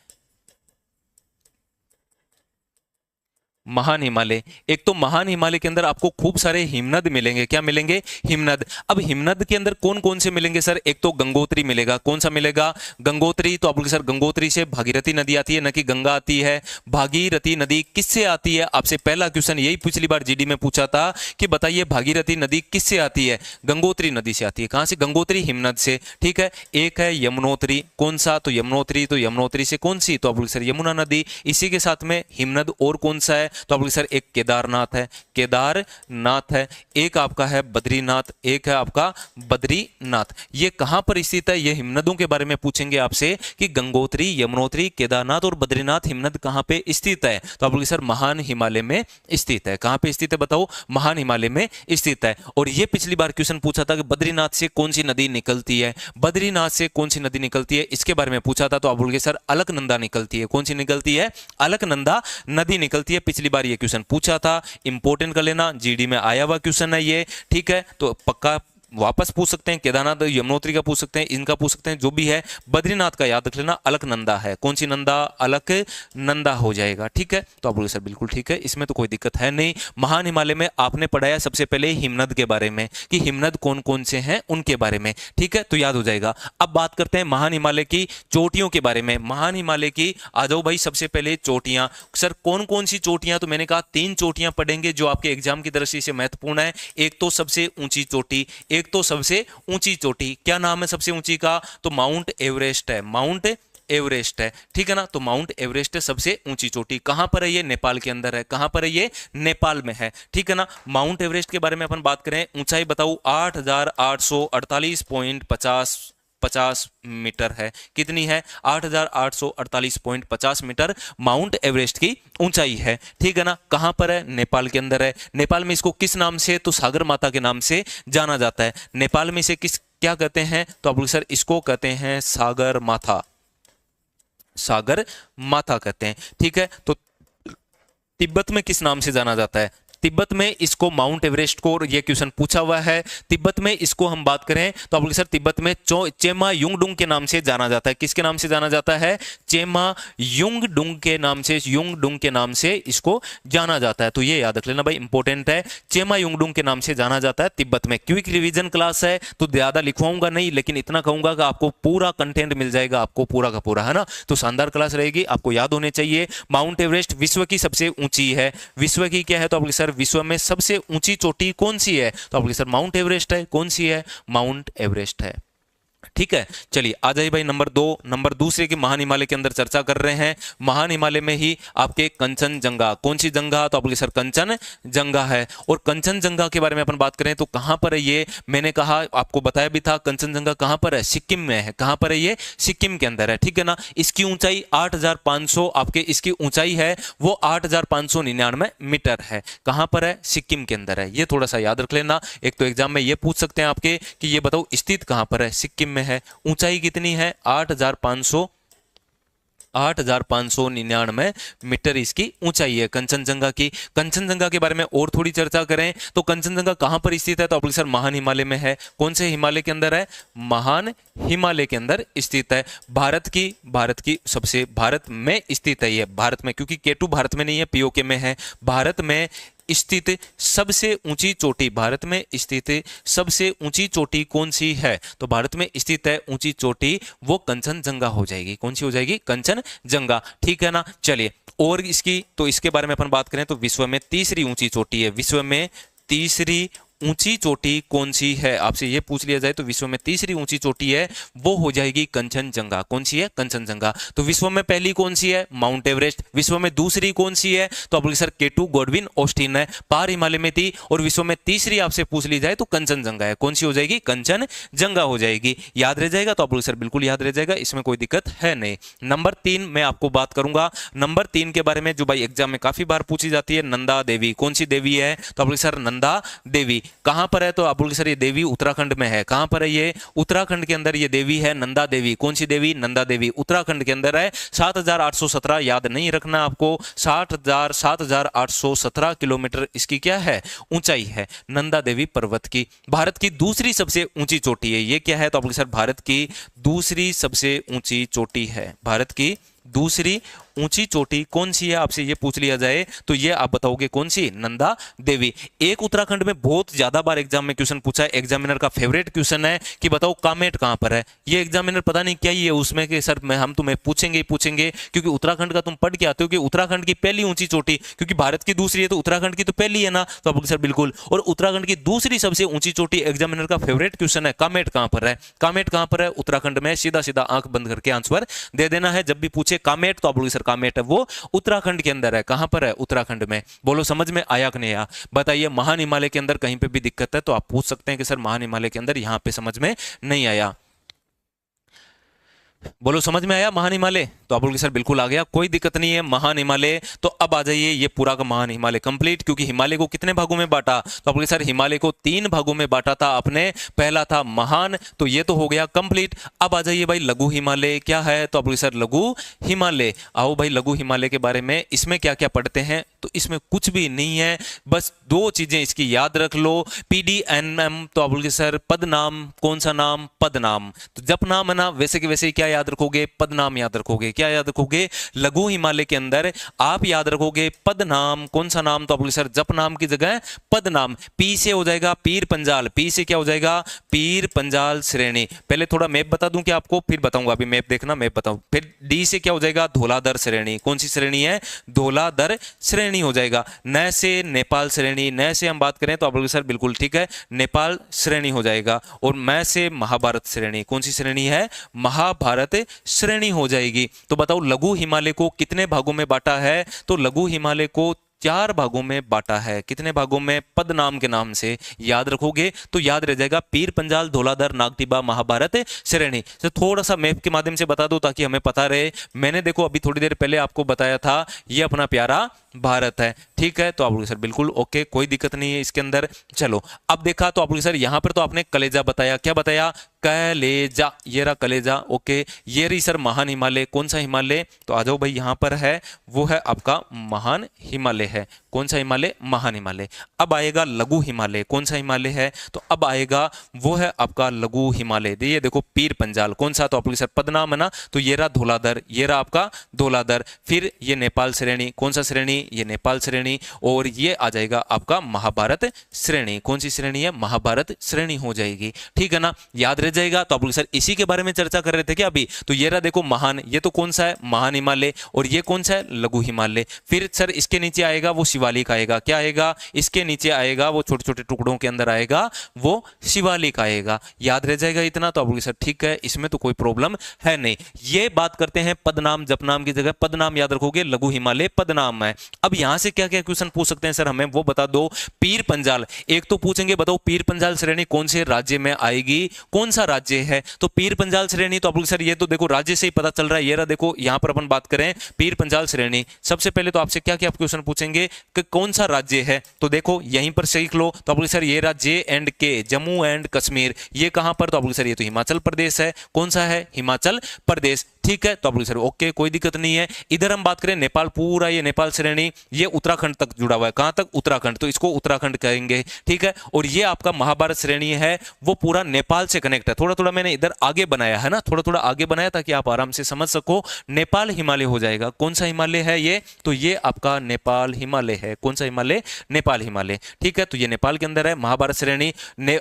महान हिमालय, एक तो महान हिमालय के अंदर आपको खूब सारे हिमनद मिलेंगे। क्या मिलेंगे? हिमनद। अब हिमनद के अंदर कौन कौन से मिलेंगे सर? एक तो गंगोत्री मिलेगा। कौन सा मिलेगा? गंगोत्री। तो आप बोलोगे सर गंगोत्री से भागीरथी नदी आती है, न कि गंगा आती है। भागीरथी नदी किससे आती है? आपसे पहला क्वेश्चन यही पिछली बार जीडी में पूछा था कि बताइए भागीरथी नदी किससे आती है? गंगोत्री नदी से आती है। कहां से? गंगोत्री, हिमनद से, ठीक है। एक है यमुनोत्री। कौन सा? तो यमुनोत्री। तो यमुनोत्री से कौन सी? तो आप बोलोगे सर यमुना नदी। इसी के साथ में हिमनद और कौन सा है? तो आप सर एक केदारनाथ है, केदारनाथ है। एक आपका है बद्रीनाथ, एक है आपका बद्रीनाथ। ये कहां पर स्थित है? ये हिमनदों के बारे में पूछेंगे आपसे कि गंगोत्री, यमुनोत्री, केदारनाथ और बद्रीनाथ हिमनद कहां पे स्थित है? तो आप बोलोगे सर महान हिमालय में स्थित है। कहां पे स्थित है बताओ? महान हिमालय में स्थित है। और ये पिछली बार क्वेश्चन पूछा था कि बद्रीनाथ से कौन सी नदी निकलती है? बद्रीनाथ से कौन सी नदी निकलती है इसके बारे में पूछा था, तो आप बोलोगे सर अलकनंदा निकलती है। कौन सी निकलती है? अलकनंदा नदी निकलती है। पिछली बार ये क्वेश्चन पूछा था, इंपॉर्टेंट कर लेना, जीडी में आया हुआ क्वेश्चन है ये, ठीक है। तो पक्का वापस पूछ सकते हैं, केदारनाथ, यमुनोत्री का पूछ सकते हैं, इनका पूछ सकते हैं, जो भी है। बद्रीनाथ का याद रख लेना, अलकनंदा है। कौन सी नंदा? अलकनंदा हो जाएगा, ठीक है। तो आप बोले सर बिल्कुल ठीक है, इसमें तो कोई दिक्कत है नहीं। महान हिमालय में आपने पढ़ाया सबसे पहले हिमनद के बारे में कि हिमनद कौन कौन से हैं उनके बारे में, ठीक है, तो याद हो जाएगा। अब बात करते हैं महान हिमालय की चोटियों के बारे में। महान हिमालय की आ जाओ भाई, सबसे पहले चोटियां। सर कौन कौन सी चोटियां? तो मैंने कहा तीन चोटियां पढ़ेंगे जो आपके एग्जाम की दृष्टि से महत्वपूर्ण है। एक तो सबसे ऊंची चोटी, एक तो सबसे ऊंची चोटी। क्या नाम है सबसे ऊंची का? तो माउंट एवरेस्ट है, माउंट एवरेस्ट है, ठीक है ना। तो माउंट एवरेस्ट है सबसे ऊंची चोटी। कहां पर है ये? नेपाल के अंदर है। कहां पर है ये? नेपाल में है, ठीक है ना। माउंट एवरेस्ट के बारे में अपन बात करें, ऊंचाई बताओ 8,848.50 मीटर है। कितनी है? 8,848.50 मीटर माउंट एवरेस्ट की ऊंचाई है, ठीक है ना। कहां पर है? नेपाल के अंदर है। नेपाल में इसको किस नाम से? तो सागर माता के नाम से जाना जाता है। नेपाल में इसे किस क्या कहते हैं? तो आप सर इसको कहते हैं सागर माथा, सागर माथा कहते हैं, ठीक है। तो तिब्बत में किस नाम से जाना जाता है? तिब्बत में इसको माउंट एवरेस्ट को, ये क्वेश्चन पूछा हुआ है। तिब्बत में इसको हम बात करें तो आप सर तिब्बत में चेमा युंगडुंग के नाम से जाना जाता है। किसके नाम से जाना जाता है? चेमा युंगडुंग के नाम से, युंगडुंग के नाम से इसको जाना जाता है। तो ये याद रख लेना भाई, इंपॉर्टेंट है। चेमा युंगडुंग के नाम से जाना जाता है तिब्बत में। क्विक रिवीजन क्लास है तो ज्यादा लिखवाऊंगा नहीं, लेकिन इतना कहूंगा कि आपको पूरा कंटेंट मिल जाएगा, आपको पूरा का पूरा, है ना। तो शानदार क्लास रहेगी, आपको याद होने चाहिए। माउंट एवरेस्ट विश्व की सबसे ऊंची है। विश्व की क्या है? तो आप सर विश्व में सबसे ऊंची चोटी कौन सी है? तो आप सर माउंट एवरेस्ट है। कौन सी है? माउंट एवरेस्ट है, ठीक है। चलिए आ जाइए भाई नंबर दो, नंबर दूसरे की महान हिमालय के अंदर चर्चा कर रहे हैं। महान हिमालय में ही आपके कंचनजंगा। कौन सी जंगा? तो आप बोलिए सर कंचनजंगा है। और कंचनजंगा के बारे में अपन बात करें तो कहां पर है ये? मैंने कहा, आपको बताया भी था, कंचनजंगा कहां पर है? सिक्किम में है। कहां पर है ये? सिक्किम के अंदर है, ठीक है ना। इसकी ऊंचाई 8,500, आपके इसकी ऊंचाई है वो 8,599 मीटर है। कहां पर है? सिक्किम के अंदर है। ये थोड़ा सा याद रख लेना, एक तो एग्जाम में ये पूछ सकते हैं आपके कि ये बताओ स्थित कहां पर है? सिक्किम में है। ऊंचाई कितनी है? 8,500 8,599 मीटर इसकी ऊंचाई है कंचनजंगा की। कंचनजंगा के बारे में और थोड़ी चर्चा करें तो कंचनजंगा कहां पर स्थित है, तो आप सर महान हिमालय में है। कौन से हिमालय के अंदर है, महान हिमालय के अंदर स्थित है। भारत की सबसे भारत में स्थित है ये, भारत में, क्योंकि केटू भारत में नहीं है, पीओके में है। भारत में स्थित सबसे ऊंची चोटी, भारत में स्थित सबसे ऊंची चोटी कौन सी है, तो भारत में स्थित है ऊंची चोटी वो कंचनजंगा हो जाएगी। कौन सी हो जाएगी, कंचनजंगा, ठीक है ना। चलिए और इसकी, तो इसके बारे में अपन बात करें तो विश्व में तीसरी ऊंची चोटी है, विश्व में तीसरी ऊंची चोटी कौन सी है, आपसे ये पूछ लिया जाए तो विश्व में तीसरी ऊंची चोटी है वो हो जाएगी कंचनजंगा। कौन सी है, कंचनजंगा। तो विश्व में पहली कौन सी है, माउंट एवरेस्ट। विश्व में दूसरी कौन सी है, तो आप बोलिए सर केटू गॉडविन ऑस्टिन है, पार हिमालय में थी। और विश्व में तीसरी आपसे पूछ ली जाए तो कंचनजंगा है। कौन सी हो जाएगी, कंचनजंगा हो जाएगी। याद रह जाएगा, तो आप बोलिए सर बिल्कुल याद रह जाएगा, इसमें कोई दिक्कत है नहीं। नंबर 3 मैं आपको बात करूंगा, नंबर 3 के बारे में जो भाई एग्जाम में काफी बार पूछी जाती है, नंदा देवी। कौन सी देवी है, तो आप बोलिए सर नंदा देवी। कहां पर है, तो आप बोलिए सर ये देवी उत्तराखंड में है। कहां पर है ये, उत्तराखंड के अंदर ये देवी है, नंदा देवी। कौन सी देवी, नंदा देवी, उत्तराखंड के अंदर है। 7,817 याद नहीं रखना आपको, 7,817 किलोमीटर इसकी क्या है, ऊंचाई है, नंदा देवी पर्वत की। भारत की दूसरी सबसे ऊंची चोटी है, ये क्या है, तो आप बोलिए सर भारत की दूसरी सबसे ऊंची चोटी है। भारत की दूसरी ऊंची चोटी कौन सी है, आपसे ये पूछ लिया जाए तो ये आप बताओगे कौन सी, नंदा देवी। एक उत्तराखंड में बहुत ज्यादा बार एग्जाम में क्वेश्चन पूछा है, एग्जामिनर का फेवरेट क्वेश्चन है कि बताओ कामेट कहां पर है। ये एग्जामिनर पता नहीं क्या ही है उसमें कि सर हम तुम्हें पूछेंगे ही पूछेंगे, क्योंकि उत्तराखंड का तुम पढ़ के आते हो कि उत्तराखंड की पहली ऊंची चोटी, क्योंकि भारत की दूसरी है तो उत्तराखंड की तो पहली है ना, तो आप सर बिल्कुल। और उत्तराखंड की दूसरी सबसे ऊंची चोटी एग्जामिनर का फेवरेट क्वेश्चन है, कामेट कहां पर है, कामेट कहां पर है, उत्तराखंड में। सीधा सीधा आंख बंद करके आंसर दे देना है, जब भी पूछे कामेट तो आप बोलोगे सर कामेट है वो उत्तराखंड के अंदर है। कहां पर है, उत्तराखंड में। बोलो समझ में आया कि नहीं आया, बताइए। महान हिमालय के अंदर कहीं पे भी दिक्कत है तो आप पूछ सकते हैं कि सर महान हिमालय के अंदर यहां पे समझ में नहीं आया। बोलो समझ में आया महान हिमालय, तो आप बोलोगे सर बिल्कुल आ गया, कोई दिक्कत नहीं है। महान हिमालय, तो अब आ जाइए ये पूरा का महान हिमालय कंप्लीट, क्योंकि हिमालय को कितने भागों में बांटा, तो आप बोलोगे सर हिमालय को 3 भागों में बांटा था आपने। पहला था महान, तो ये तो हो गया कंप्लीट। अब आ जाइए भाई लघु हिमालय क्या है, तो आप बोलोगे सर लघु हिमालय। आओ भाई लघु हिमालय के बारे में, इसमें क्या क्या पढ़ते हैं, तो इसमें कुछ भी नहीं है, बस 2 चीजें इसकी याद रख लो। PDNM, तो आप बोलोगे सर पदनाम, कौन सा नाम, पदनाम। तो जप नाम है ना, वैसे के वैसे क्या याद रखोगे, पदनाम याद रखोगे। क्या याद रखोगे, लघु हिमालय के अंदर आप याद रखोगे पदनाम। कौन सा नाम, तो आप बोलोगे सर जप नाम की जगह पदनाम। पी से हो जाएगा पीर पंजाल, पी से क्या हो जाएगा, पीर पंजाल श्रेणी। पहले थोड़ा मैप बता दूं क्या आपको, फिर बताऊंगा, अभी मैप देखना, मैप बताऊं। फिर डी से क्या हो जाएगा, धौलाधर श्रेणी। कौन सी श्रेणी है, धौलाधर श्रेणी हो जाएगा। न से नेपाल श्रेणी, न से हम बात करें तो आप बोलोगे सर बिल्कुल ठीक है, नेपाल श्रेणी हो जाएगा। और मैं से महाभारत श्रेणी, कौन सी श्रेणी है, महाभारत श्रेणी हो जाएगी। तो बताओ लघु हिमालय को कितने भागों में बांटा है, तो लघु हिमालय को 4 भागों में बांटा है। कितने भागों में, पदनाम के नाम से याद रखोगे तो याद रह जाएगा, पीर पंजाल, धौलाधर, नागटिबा, महाभारत श्रेणी। तो थोड़ा सा मैप के माध्यम से बता दो ताकि हमें पता रहे। मैंने देखो अभी थोड़ी देर पहले आपको बताया था ये अपना प्यारा भारत है, ठीक है। तो आप बोलोगे सर बिल्कुल ओके, कोई दिक्कत नहीं है इसके अंदर। चलो अब देखा तो आप बोलोगे सर यहां पर तो आपने कलेजा बताया, क्या बताया, कलेजा, ये रहा कलेजा, ओके। ये रही सर महान हिमालय, कौन सा हिमालय, तो आ जाओ भाई यहां पर है, वो है आपका महान हिमालय है। कौन सा हिमालय, महान हिमालय। अब आएगा लघु हिमालय, कौन सा हिमालय है, तो अब आएगा वो है आपका लघु हिमालय। ये देखो पीर पंजाल, कौन सा, तो आप सर पदनाम है ना, तो ये रहा धौलाधर, ये रहा आपका धौलाधर। फिर ये नेपाल श्रेणी, कौन सा श्रेणी, ये नेपाल श्रेणी। और ये आ जाएगा आपका महाभारत श्रेणी, कौन सी श्रेणी है, महाभारत श्रेणी हो जाएगी, ठीक है ना, याद रह जाएगा। तो आप सर इसी के बारे में चर्चा कर रहे थे क्या अभी, तो ये रहा देखो महान, ये तो कौन सा है, महान हिमालय। और ये कौन सा है, लघु हिमालय। फिर सर इसके नीचे आएगा वो शिवालिक आएगा, क्या आएगा, इसके नीचे आएगा वो छोटे छोटे टुकड़ों के अंदर आएगा वो शिवालिक आएगा। याद रह जाएगा इतना, तो आप सर ठीक है, इसमें तो कोई प्रॉब्लम है नहीं। ये बात करते हैं पदनाम, जपनाम की जगह पदनाम याद रखोगे, लघु हिमालय पदनाम है। अब यहां से क्या क्या क्वेश्चन पूछ सकते हैं सर हमें, वो बता दो। पीर पंजाल, एक तो पूछेंगे बताओ पीर पंजाल श्रेणी कौन से राज्य में आएगी, कौन सा सा राज्य है? तो पीर पंजाल श्रेणी, तो आप लोग सर ये तो देखो राज्य से ही पता चल रहा है। ये रहा देखो, यहां पर अपन बात करें पीर पंजाल श्रेणी, सबसे पहले तो आपसे क्या क्या क्वेश्चन पूछेंगे कि कौन सा राज्य है, तो देखो यहीं पर सीख लो। तो आप लोग सर ये राज्य एंड के, जम्मू एंड कश्मीर, ये कहां पर? तो आप लोग सर ये तो हिमाचल प्रदेश है। कौन सा है? हिमाचल प्रदेश, ठीक है। तो आप लोग सर ओके, कोई दिक्कत नहीं है। इधर हम बात करें नेपाल, पूरा ये नेपाल श्रेणी ये उत्तराखंड तक जुड़ा हुआ है। कहां तक? उत्तराखंड, तो इसको उत्तराखंड कहेंगे, ठीक है। और ये आपका महाभारत श्रेणी है, वो पूरा नेपाल से कनेक्ट है। थोड़ा थोड़ा मैंने इधर आगे बनाया है ना, थोड़ा थोड़ा आगे बनाया ताकि आप आराम से समझ सको। नेपाल हिमालय हो जाएगा। कौन सा हिमालय है ये? तो ये आपका नेपाल हिमालय है। कौन सा हिमालय? नेपाल हिमालय, ठीक है। तो ये नेपाल के अंदर है महाभारत श्रेणी।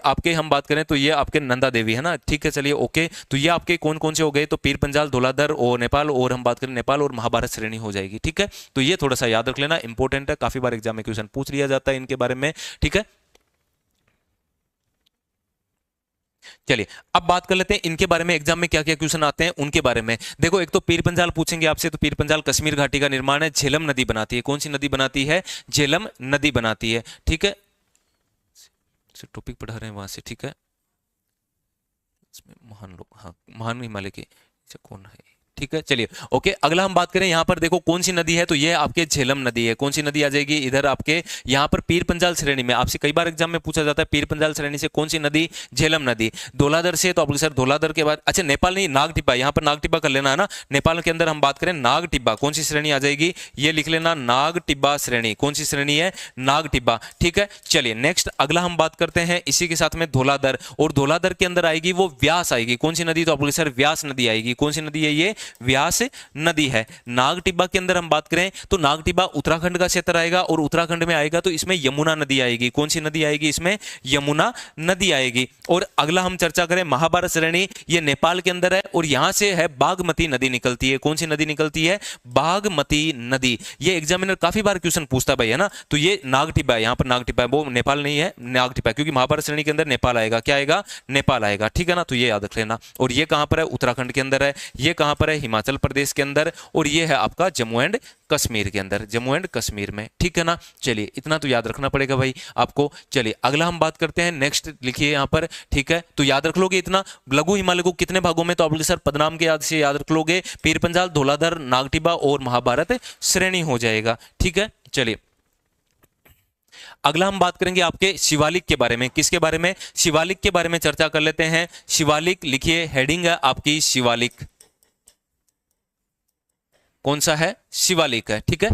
आपके हम बात करें तो ये आपके नंदा देवी है ना, ठीक है। चलिए ओके, तो ये आपके कौन कौन से हो गए? तो पीर पंजाल, धौलाधर और नेपाल, और हम बात करें नेपाल और महाभारत श्रेणी हो जाएगी, ठीक है। तो ये थोड़ा सा याद रख लेना, इंपॉर्टेंट है, काफी बार एग्जाम में क्वेश्चन पूछ लिया जाता है इनके बारे में, ठीक है। चलिए अब बात कर लेते हैं इनके बारे में, एग्जाम में क्या क्या क्वेश्चन आते हैं उनके बारे में। देखो एक तो पीर पंजाल पूछेंगे आपसे, तो पीर पंजाल कश्मीर घाटी का निर्माण है, झेलम नदी बनाती है। कौन सी नदी बनाती है? झेलम नदी बनाती है, ठीक है। टॉपिक पढ़ा रहे हैं वहां से, ठीक है। इसमें महान लोग, हाँ महान हिमालय के कौन है, ठीक है। चलिए ओके, अगला हम बात करें यहाँ पर देखो कौन सी नदी है, तो ये आपके झेलम नदी है। कौन सी नदी आ जाएगी इधर आपके? यहाँ पर पीर पंजाल श्रेणी में आपसे कई बार एग्जाम में पूछा जाता है, पीर पंजाल श्रेणी से कौन सी नदी? झेलम नदी। धौलाधर से, तो आप सर धौलाधर के बाद, अच्छा नेपाल नहीं, नागटिब्बा, यहाँ पर नागटिब्बा कर लेना है ना। नेपाल के अंदर हम बात करें नागटिब्बा, कौन सी श्रेणी आ जाएगी? ये लिख लेना, नागटिब्बा श्रेणी। कौन सी श्रेणी है? नागटिब्बा, ठीक है। चलिए नेक्स्ट अगला हम बात करते हैं इसी के साथ में धौलाधर, और धौलाधर के अंदर आएगी वो व्यास आएगी। कौन सी नदी? तो आप सर व्यास नदी आएगी। कौन सी नदी है ये? व्यास नदी है। नागटिब्बा के अंदर हम बात करें तो नागटिब्बा उत्तराखंड का क्षेत्र आएगा, और उत्तराखंड में आएगा तो इसमें यमुना नदी आएगी। कौन सी नदी आएगी? इसमें यमुना नदी आएगी। और अगला हम चर्चा करें महाभारत श्रेणी, ये नेपाल के अंदर है, और यहां से है बागमती नदी निकलती है। कौन सी नदी निकलती है? बागमती नदी। ये एग्जामिनर काफी बार क्वेश्चन पूछता भाई, है ना। तो ये नागटिब्बा है, यहां पर नागटिब्बा है, वो नेपाल नहीं है, नागटिब्बा, क्योंकि महाभारत श्रेणी के अंदर नेपाल आएगा। क्या आएगा? नेपाल आएगा, ठीक है ना। तो ये याद रख लेना। और ये कहां पर है? उत्तराखंड के अंदर है। ये कहां पर है? हिमाचल प्रदेश के अंदर। और ये है आपका जम्मू एंड कश्मीर के अंदर, जम्मू एंड कश्मीर में, ठीक है ना। चलिए इतना तो याद रखना पड़ेगा भाई आपको। चलिए अगला हम बात करते हैं, नेक्स्ट लिखिए यहां पर, ठीक है। तो याद रख लोगे इतना, लघु हिमालय को कितने भागों में? तो आप सर पदनाम के याद से याद रख लोगे, पीर पंजाल, धौलाधर, नागटिब्बा और महाभारत श्रेणी हो जाएगा, ठीक है। चलिए अगला हम बात करेंगे आपके शिवालिक के बारे में। किसके बारे में? शिवालिक के बारे में चर्चा कर लेते हैं। शिवालिक लिखिए, हेडिंग है आपकी शिवालिक। कौन सा है? शिवालिक है, ठीक है।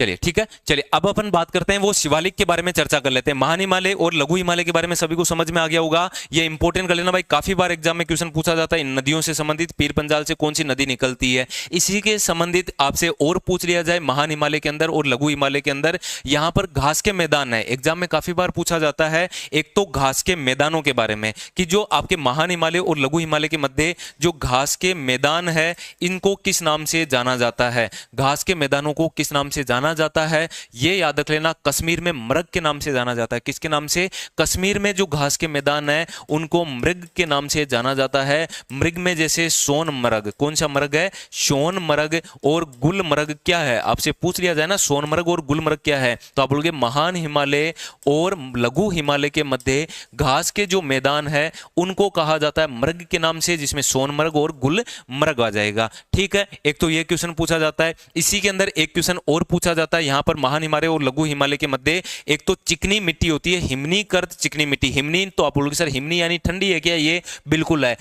चलिए ठीक है। चलिए अब अपन बात करते हैं वो शिवालिक के बारे में चर्चा कर लेते हैं। महान हिमालय और लघु हिमालय के बारे में सभी को समझ में आ गया होगा। ये इंपॉर्टेंट कर लेना भाई, काफी बार एग्जाम में क्वेश्चन पूछा जाता है इन नदियों से संबंधित। पीर पंजाल से कौन सी नदी निकलती है, इसी के संबंधित आपसे और पूछ लिया जाए। महान हिमालय के अंदर और लघु हिमालय के अंदर यहाँ पर घास के मैदान है, एग्जाम में काफी बार पूछा जाता है। एक तो घास के मैदानों के बारे में कि जो आपके महान हिमालय और लघु हिमालय के मध्य जो घास के मैदान है, इनको किस नाम से जाना जाता है? घास के मैदानों को किस नाम से जाना जाता है? ये याद रख लेना, कश्मीर में मृग के नाम से जाना जाता है। किसके नाम से? कश्मीर में जो घास के मैदान है उनको मृग के नाम से जाना जाता है। मृग में जैसे सोनमर्ग, कौन सा मृग है? सोनमर्ग। और गुलमर्ग क्या है? आपसे पूछ लिया जाए ना, सोनमर्ग और गुलमर्ग क्या है, तो आप बोलोगे महान हिमालय और लघु हिमालय के मध्य घास के जो मैदान है उनको कहा जाता है मृग के नाम से, जिसमें सोनमर्ग और गुलमर्ग आ जाएगा, ठीक है। एक तो ये क्वेश्चन पूछा जाता है। इसी के अंदर एक क्वेश्चन और पूछा जाता है, यहां पर महान हिमालय और लघु हिमालय के मध्य एक तो चिकनी मिट्टी होती है, हिमनीकृत चिकनी मिट्टी। हिमनी तो आप बोलोगे सर हिमनी यानी ठंडी है क्या? ये बिल्कुल है,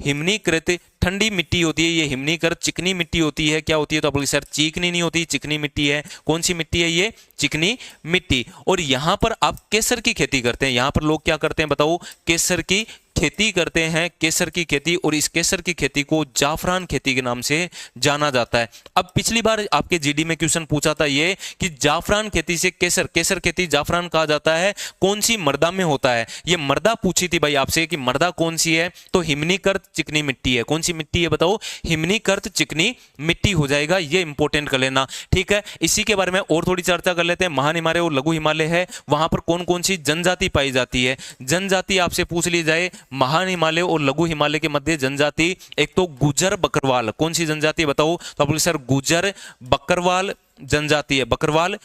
हिमनीकृत ठंडी मिट्टी होती है, ये हिमनीकृत चिकनी मिट्टी होती है। क्या होती है? तो आप बोलोगे सर चिकनी नहीं होती, चिकनी मिट्टी है। कौन सी मिट्टी है ये? चिकनी मिट्टी। और यहां पर आप केसर की खेती करते हैं। यहां पर लोग क्या करते हैं बताओ? केसर की खेती करते हैं केसर की खेती, और इस केसर की खेती को जाफरान खेती के नाम से जाना जाता है। अब पिछली बार आपके जीडी में क्वेश्चन पूछा था ये कि जाफरान खेती से केसर, केसर खेती जाफरान कहा जाता है, कौन सी मृदा में होता है? ये मृदा पूछी थी भाई आपसे कि मृदा कौन सी है, तो हिमनीकृत चिकनी मिट्टी है। कौन सी मिट्टी है बताओ? हिमनीकृत चिकनी मिट्टी हो जाएगा, ये इंपॉर्टेंट कर लेना, ठीक है। इसी के बारे में और थोड़ी चर्चा कर लेते हैं। महान हिमालय और लघु हिमालय है, वहां पर कौन कौन सी जनजाति पाई जाती है? जनजाति आपसे पूछ ली जाए, महान हिमालय और लघु हिमालय के मध्य जनजाति, एक तो गुजर बकरवाल, कौन सी जनजाति है बताओ? तो आप बोले सर गुजर बकरवाल जनजाति है। बकरवाल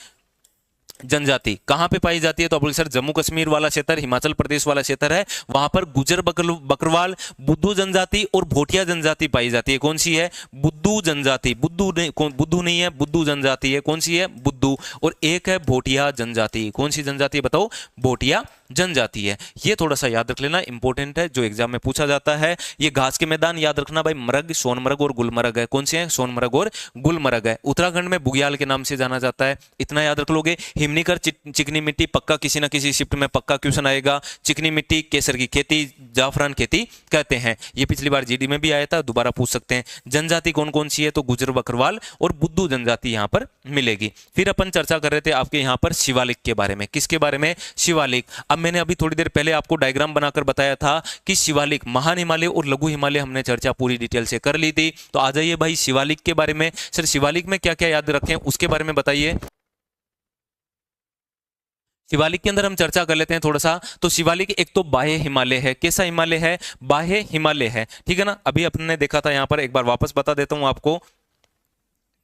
जनजाति कहां पे पाई जाती है? तो आप बोले सर जम्मू कश्मीर वाला क्षेत्र, हिमाचल प्रदेश वाला क्षेत्र है, वहां पर गुजर बकरवाल, बुद्धू जनजाति और भोटिया जनजाति पाई जाती है। कौन सी है? बुद्धू जनजाति। बुद्धू नहीं है, बुद्धू जनजाति है। कौन सी है? बुद्धू। और एक है भोटिया जनजाति। कौन सी जनजाति है बताओ? भोटिया जनजाति है। ये थोड़ा सा याद रख लेना, इंपॉर्टेंट है, जो एग्जाम में पूछा जाता है। ये घास के मैदान याद रखना भाई, मरग, सोनमरग और गुलमर्ग है। कौन से हैं? सोनमरग और गुलमर्ग है। उत्तराखंड में बुग्याल के नाम से जाना जाता है, इतना याद रख लोगे। हिमनीकृत चिकनी मिट्टी, पक्का किसी ना किसी शिफ्ट में पक्का क्वेश्चन आएगा। चिकनी मिट्टी, केसर की खेती, जाफरान खेती कहते हैं। ये पिछली बार जीडी में भी आया था, दोबारा पूछ सकते हैं। जनजाति कौन कौन सी है? तो गुजर बकरवाल और बुद्धू जनजाति यहाँ पर मिलेगी। फिर अपन चर्चा कर रहे थे आपके यहाँ पर शिवालिक के बारे में। किसके बारे में? शिवालिक। अब मैंने अभी थोड़ी देर पहले आपको डायग्राम बनाकर बताया था कि शिवालिक, महान हिमालय और लघु हिमालय हमने चर्चा पूरी डिटेल से कर ली थी। तो आ जाइए भाई शिवालिक के बारे में। सर शिवालिक में क्या क्या याद रखें उसके बारे में बताइए। शिवालिक के अंदर हम चर्चा कर लेते हैं थोड़ा सा। तो शिवालिक एक तो बाह्य हिमालय है। कैसा हिमालय है? बाह्य हिमालय है, ठीक है ना। अभी अपने देखा था, यहां पर एक बार वापस बता देता हूं आपको,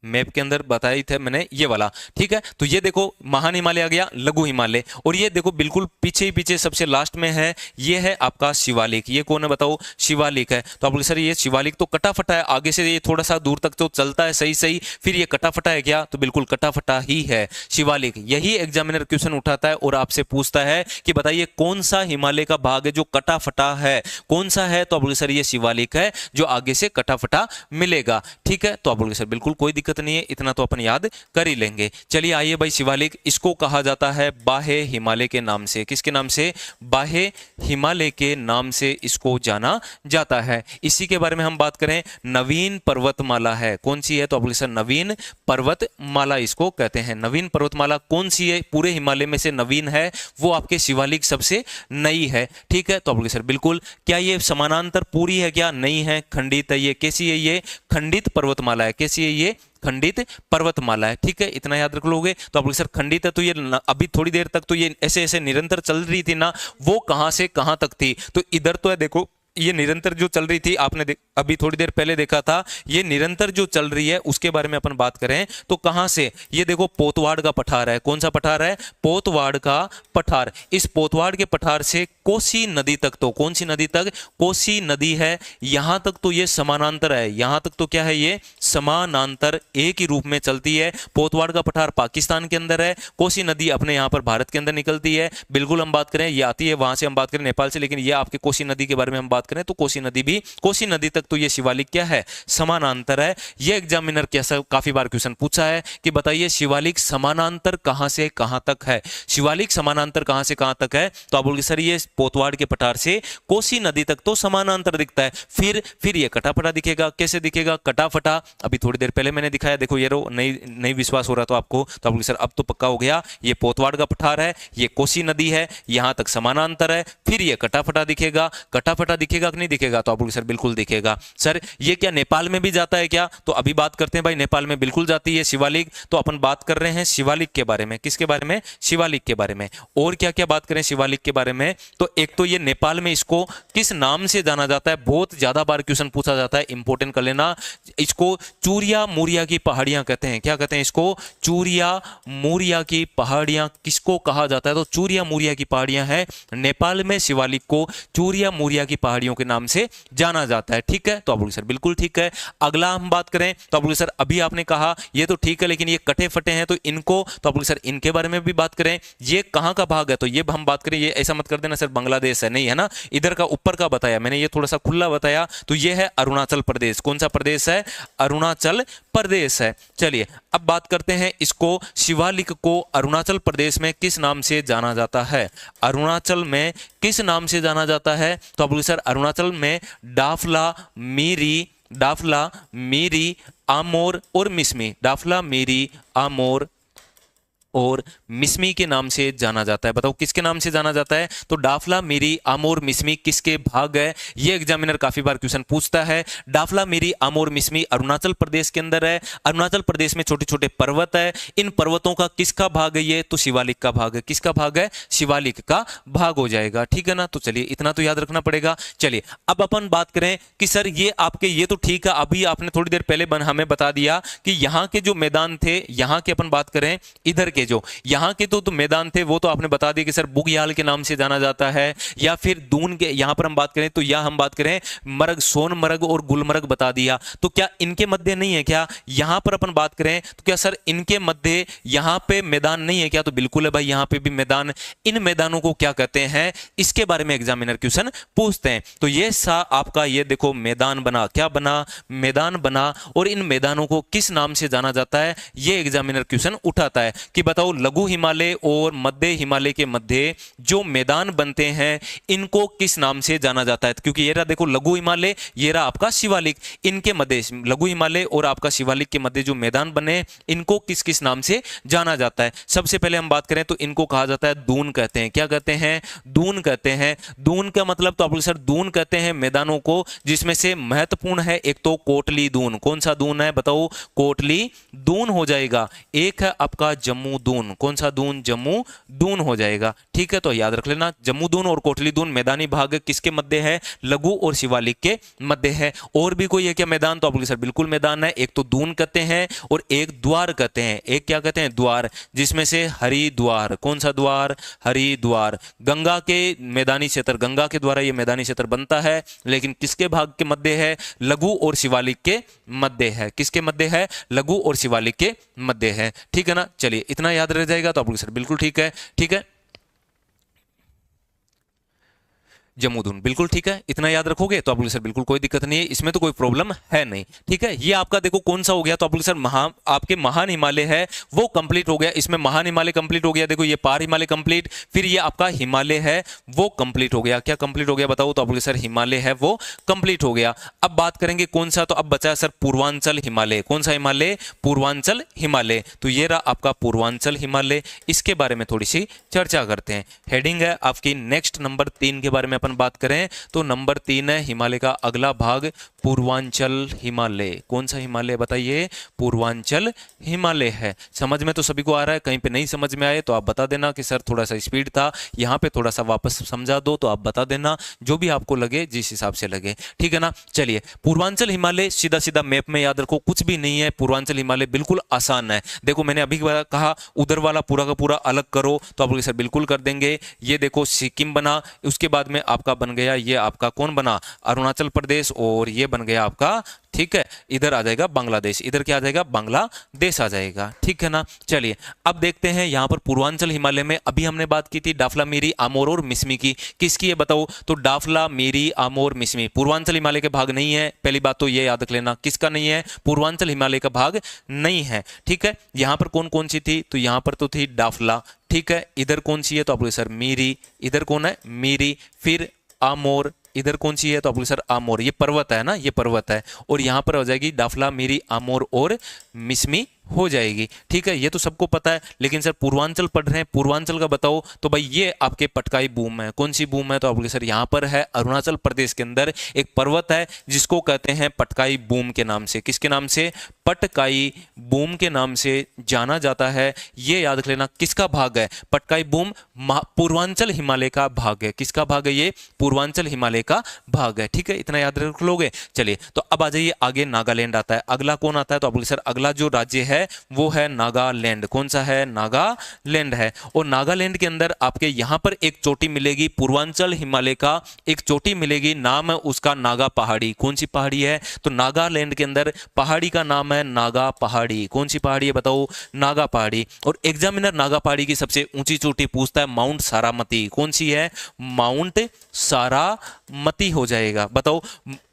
मैप के अंदर बताई थे मैंने ये वाला, ठीक है। तो ये देखो महान हिमालय आ गया, लघु हिमालय, और ये देखो बिल्कुल पीछे ही पीछे सबसे लास्ट में है, ये है आपका शिवालिक। ये कौन है बताओ? शिवालिक है। तो आप बोले सर ये शिवालिक तो कटा फटा है, आगे से ये थोड़ा सा दूर तक तो चलता है सही सही, फिर ये कटा फटा है क्या? तो बिल्कुल कटा फटा ही है शिवालिक। यही एग्जामिनर क्वेश्चन उठाता है और आपसे पूछता है कि बताइए कौन सा हिमालय का भाग है जो कटा फटा है? कौन सा है? तो आप बोले सर ये शिवालिक है जो आगे से कटा फटा मिलेगा, ठीक है। तो आप बोले सर बिल्कुल कोई दिक्कत नहीं है, इतना तो अपन याद कर ही लेंगे। चलिए आइए भाई, शिवालिक इसको कहा जाता है बाह्य हिमालय के नाम से। किसके नाम से? बाह्य हिमालय के नाम से इसको जाना जाता है। इसी के बारे में हम बात करें, नवीन पर्वतमाला है। कौन सी है? तो आप बोले सर नवीन पर्वतमाला इसको कहते हैं। नवीन पर्वतमाला कौन सी है? पूरे हिमालय में से नवीन है वो आपके शिवालिक सबसे नई है, ठीक है। तो आप बोले सर बिल्कुल। क्या ये समानांतर पूरी है क्या? नहीं है, खंडित है। ये कैसी है? ये खंडित पर्वतमाला है। कैसी है? ये खंडित पर्वतमाला है, ठीक है। इतना याद रख लोगे। तो आप बोले सर खंडित है, तो ये अभी थोड़ी देर तक तो ये ऐसे ऐसे निरंतर चल रही थी ना, वो कहां से कहां तक थी? तो इधर तो है देखो, ये निरंतर जो चल रही थी, आपने अभी थोड़ी देर पहले देखा था, ये निरंतर जो चल रही है उसके बारे में अपन बात करें तो कहां से? ये देखो पोतवाड़ का पठार है। कौन सा पठार है? पोतवाड़ का पठार। इस पोतवाड़ के पठार से कोसी नदी तक, तो कौन सी नदी तक? कोसी नदी है, यहां तक तो ये समानांतर है। यहां तक तो क्या है? ये समानांतर एक ही रूप में चलती है। पोतवाड़ का पठार पाकिस्तान के अंदर है, कोसी नदी अपने यहां पर भारत के अंदर निकलती है। बिल्कुल हम बात करें, ये आती है वहां से, हम बात करें नेपाल से, लेकिन ये आपके कोसी नदी के बारे में हम बात करें तो कोसी नदी भी, कोसी नदी तक तो ये शिवालिक क्या है? समानांतर है। ये एग्जामिनर कैसा काफी बार क्वेश्चन पूछा है कि बताइए शिवालिक समानांतर कहां से कहां तक है? शिवालिक समानांतर कहां से कहां तक है? तो आप बोलोगे सर ये पोतवाड़ के पठार से कोसी नदी तक तो समानांतर दिखता है, फिर ये कटाफटा दिखेगा। कैसे दिखेगा? कटाफटा अभी थोड़ी देर पहले मैंने दिखाया, देखो ये रो, नहीं विश्वास हो रहा तो आपको, तो आप बोलोगे सर अब तो पक्का हो गया, ये पोतवाड़ का पठार है, ये कोसी नदी है, यहां तक समानांतर है, फिर ये कटाफटा दिखेगा। कटाफटा दिखेगा कि नहीं दिखेगा? तो आप बोलोगे सर बिल्कुल दिखेगा। सर ये क्या नेपाल में भी जाता है क्या? तो अभी बात करते हैं भाई, नेपाल में बिल्कुल जाती है शिवालिक। तो अपन बात कर रहे हैं शिवालिक के बारे में। किसके बारे में? शिवालिक के बारे में। और क्या क्या बात करें शिवालिक के बारे में? तो एक तो ये नेपाल में इसको किस नाम से जाना जाता है? बहुत ज्यादा बार क्वेश्चन पूछा जाता है, इंपॉर्टेंट कर लेना। इसको चूरिया मूरिया की पहाड़ियां कहते हैं। क्या कहते हैं इसको? चूरिया मूरिया की पहाड़ियां किसको कहा जाता है? तो चूरिया मूरिया की पहाड़ियां हैं नेपाल में, शिवालिक को चूरिया मूरिया की पहाड़ियों नदियों के नाम से जाना जाता है। ठीक है, तो आप बोलिए सर बिल्कुल ठीक है। अगला हम बात करें तो आप बोलिए सर अभी आपने कहा ये तो ठीक है लेकिन ये कटे फटे हैं, तो इनको तो आप बोलिए सर इनके बारे में भी बात करें। ये कहां का भाग है, तो ये हम बात करें, ये ऐसा मत कर देना सर बांग्लादेश है, नहीं है ना, इधर का ऊपर का बताया मैंने, ये थोड़ा सा खुला बताया, तो ये है अरुणाचल प्रदेश। कौन सा प्रदेश है, अरुणाचल प्रदेश है। चलिए अब बात करते हैं इसको, शिवालिक को अरुणाचल प्रदेश में किस नाम से जाना जाता है, अरुणाचल में किस नाम से जाना जाता है, तो आप बोलिए सर अरुणाचल में डाफला मीरी आमोर और मिसमी, डाफला मीरी आमोर और मिसमी के नाम से जाना जाता है। बताओ किसके नाम से जाना जाता है, तो डाफला मीरी आमोर मिसमी किसके भाग है, ये एग्जामिनर काफी बार क्वेश्चन पूछता है। डाफला मीरी आमोर मिसमी अरुणाचल प्रदेश के अंदर है। अरुणाचल प्रदेश में छोटे छोटे पर्वत है, इन पर्वतों का किसका भाग है, ये तो शिवालिक का भाग है। किसका भाग है, शिवालिक का भाग हो जाएगा। ठीक है ना, तो चलिए इतना तो याद रखना पड़ेगा। चलिए अब अपन बात करें कि सर ये आपके, ये तो ठीक है, अभी आपने थोड़ी देर पहले हमें बता दिया कि यहाँ के जो मैदान थे, यहाँ के अपन बात करें इधर के जो यहां के तो मैदान थे वो तो आपने बता दिया कि सर बुग्याल के नाम से जाना जाता है, या फिर दून के, यहां पर हम बात करें तो या हम बात करें मरग, सोनमर्ग और गुलमर्ग बता दिया। तो क्या इनके मध्य नहीं है क्या, यहां पर अपन बात करें तो क्या सर इनके मध्य यहां पे मैदान नहीं है क्या, तो बिल्कुल है भाई, यहां पे भी मैदान। इन मैदानों को क्या कहते हैं, इसके बारे में एग्जामिनर क्वेश्चन पूछते हैं। तो ये सा आपका ये देखो मैदान बना, क्या बना, मैदान बना, और इन मैदानों को किस नाम से जाना जाता है, ये एग्जामिनर क्वेश्चन उठाता है कि बताओ लघु हिमालय और मध्य हिमालय के मध्य जो मैदान बनते हैं इनको किस नाम से जाना जाता है। क्योंकि ये रहा देखो लघु हिमालय, ये रहा आपका शिवालिक, इनके मध्य लघु हिमालय और आपका शिवालिक के मध्य जो मैदान बने इनको किस किस नाम से जाना जाता है। सबसे पहले हम बात करें तो इनको कहा जाता है दून कहते हैं। क्या कहते हैं, दून कहते हैं। दून का मतलब तो आप सर दून कहते हैं मैदानों को जिसमें से महत्वपूर्ण है एक तो कोटली दून। कौन सा दून है बताओ, कोटली दून हो जाएगा। एक है आपका जम्मू दून, कौन सा दून, जम्मू दून हो जाएगा। ठीक है, तो याद रख लेना जम्मू दून और कोटली दून मैदानी भाग किसके मध्य है, लघु और शिवालिक के मध्य है। और भी कोई है क्या मैदान, तो आप बोलिए सर बिल्कुल मैदान है। एक तो दून कहते हैं और एक द्वार कहते हैं। एक क्या कहते हैं, द्वार, जिसमें से हरिद्वार, कौन सा द्वार, हरिद्वार। गंगा के मैदानी क्षेत्र, गंगा के द्वारा ये मैदानी क्षेत्र बनता है, लेकिन किसके भाग के मध्य है, लघु और शिवालिक के मध्य है। किसके मध्य है, लघु और शिवालिक के मध्य है। ठीक है ना, चलिए इतना याद रह जाएगा तो आप सर बिल्कुल ठीक है। ठीक है, जम्मूदून बिल्कुल ठीक है, इतना याद रखोगे तो आप बोले सर बिल्कुल कोई दिक्कत नहीं है, इसमें तो कोई प्रॉब्लम है नहीं। ठीक है, ये आपका देखो कौन सा हो गया, तो आप बोले सर आपके महान हिमालय है वो कंप्लीट हो गया। इसमें महान हिमालय कंप्लीट हो गया, देखो ये पार हिमालय कंप्लीट, फिर ये आपका हिमालय है वो कंप्लीट हो गया। क्या कंप्लीट हो गया बताओ, तो आप बोले सर हिमालय है वो कंप्लीट हो गया। अब बात करेंगे कौन सा, तो अब बचा सर पूर्वांचल हिमालय। कौन सा हिमालय, पूर्वांचल हिमालय। तो ये रहा आपका पूर्वांचल हिमालय, इसके बारे में थोड़ी सी चर्चा करते हैं। हेडिंग है आपकी नेक्स्ट नंबर 3 के बारे में बात करें तो नंबर 3 है हिमालय का अगला भाग पूर्वांचल हिमालय। कौन सा हिमालय बताइए, पूर्वांचल हिमालय है। समझ में तो सभी को आ रहा है, कहीं पे नहीं समझ में आए तो आप बता देना कि सर थोड़ा सा स्पीड था, यहाँ पे थोड़ा सा वापस समझा दो, तो आप बता देना जो भी आपको लगे, जिस हिसाब से लगे। ठीक है ना, चलिए पूर्वांचल हिमालय सीधा सीधा मैप में याद रखो, कुछ भी नहीं है। पूर्वांचल हिमालय बिल्कुल आसान है। देखो मैंने अभी कहा उधर वाला पूरा का पूरा अलग करो, तो आप सर बिल्कुल कर देंगे। ये देखो सिक्किम बना, उसके बाद में आपका बन गया ये आपका कौन बना, अरुणाचल प्रदेश, और ये बन गया आपका, ठीक है, इधर आ जाएगा बांग्लादेश। इधर क्या आ जाएगा, बांग्लादेश आ जाएगा। ठीक है ना, चलिए अब देखते हैं यहां पर पूर्वांचल हिमालय में अभी हमने बात की थी डाफला, मीरी, आमोर और मिसमी की। किसकी है बताओ, तो डाफला, मीरी, आमोर, मिसमी पूर्वांचल हिमालय के भाग नहीं है। पहली बात तो ये याद रख लेना, किसका नहीं है, पूर्वांचल हिमालय का भाग नहीं है। ठीक है, यहां पर कौन कौन सी थी, तो यहां पर तो थी डाफला। ठीक है, इधर कौन सी है, तो आप बोले सर मीरी। इधर कौन है, मीरी, फिर आमोर। इधर कौन सी है, तो आप बोले सर आमोर, ये पर्वत है ना, ये पर्वत है। और यहां पर हो जाएगी डाफला, मीरी, आमोर और मिसमी हो जाएगी। ठीक है, ये तो सबको पता है, लेकिन सर पूर्वांचल पढ़ रहे हैं, पूर्वांचल का बताओ, तो भाई ये आपके पटकाई बूम है। कौन सी बूम है, तो आप बोले सर यहाँ पर है अरुणाचल प्रदेश के अंदर एक पर्वत है जिसको कहते हैं पटकाई बूम के नाम से। किसके नाम से, पटकाई बूम के नाम से जाना जाता है। ये याद रख लेना किसका भाग है, पटकाई बूम पूर्वांचल हिमालय का भाग है। किसका भाग है, ये पूर्वांचल हिमालय का भाग है। ठीक है, इतना याद रख लोगे। चलिए तो अब आ जाइए आगे, नागालैंड आता है। अगला कौन आता है, तो आप बोले सर अगला जो राज्य है है वो है नागालैंड। कौन सा है? नागालैंड है। और नागालैंड के अंदर आपके यहाँ पर एक चोटी मिलेगी, पूर्वांचल हिमालय का एक चोटी मिलेगी, नाम है उसका नागा पहाड़ी। कौन सी पहाड़ी है? तो नागालैंड के अंदर पहाड़ी का नाम है नागा पहाड़ी। कौन सी पहाड़ी है बताओ? नागा पहाड़ी। और एग्जामिनर नागा पहाड़ी की सबसे ऊंची चोटी पूछता है माउंट सारामती। कौन सी है? माउंट सारामती हो जाएगा। बताओ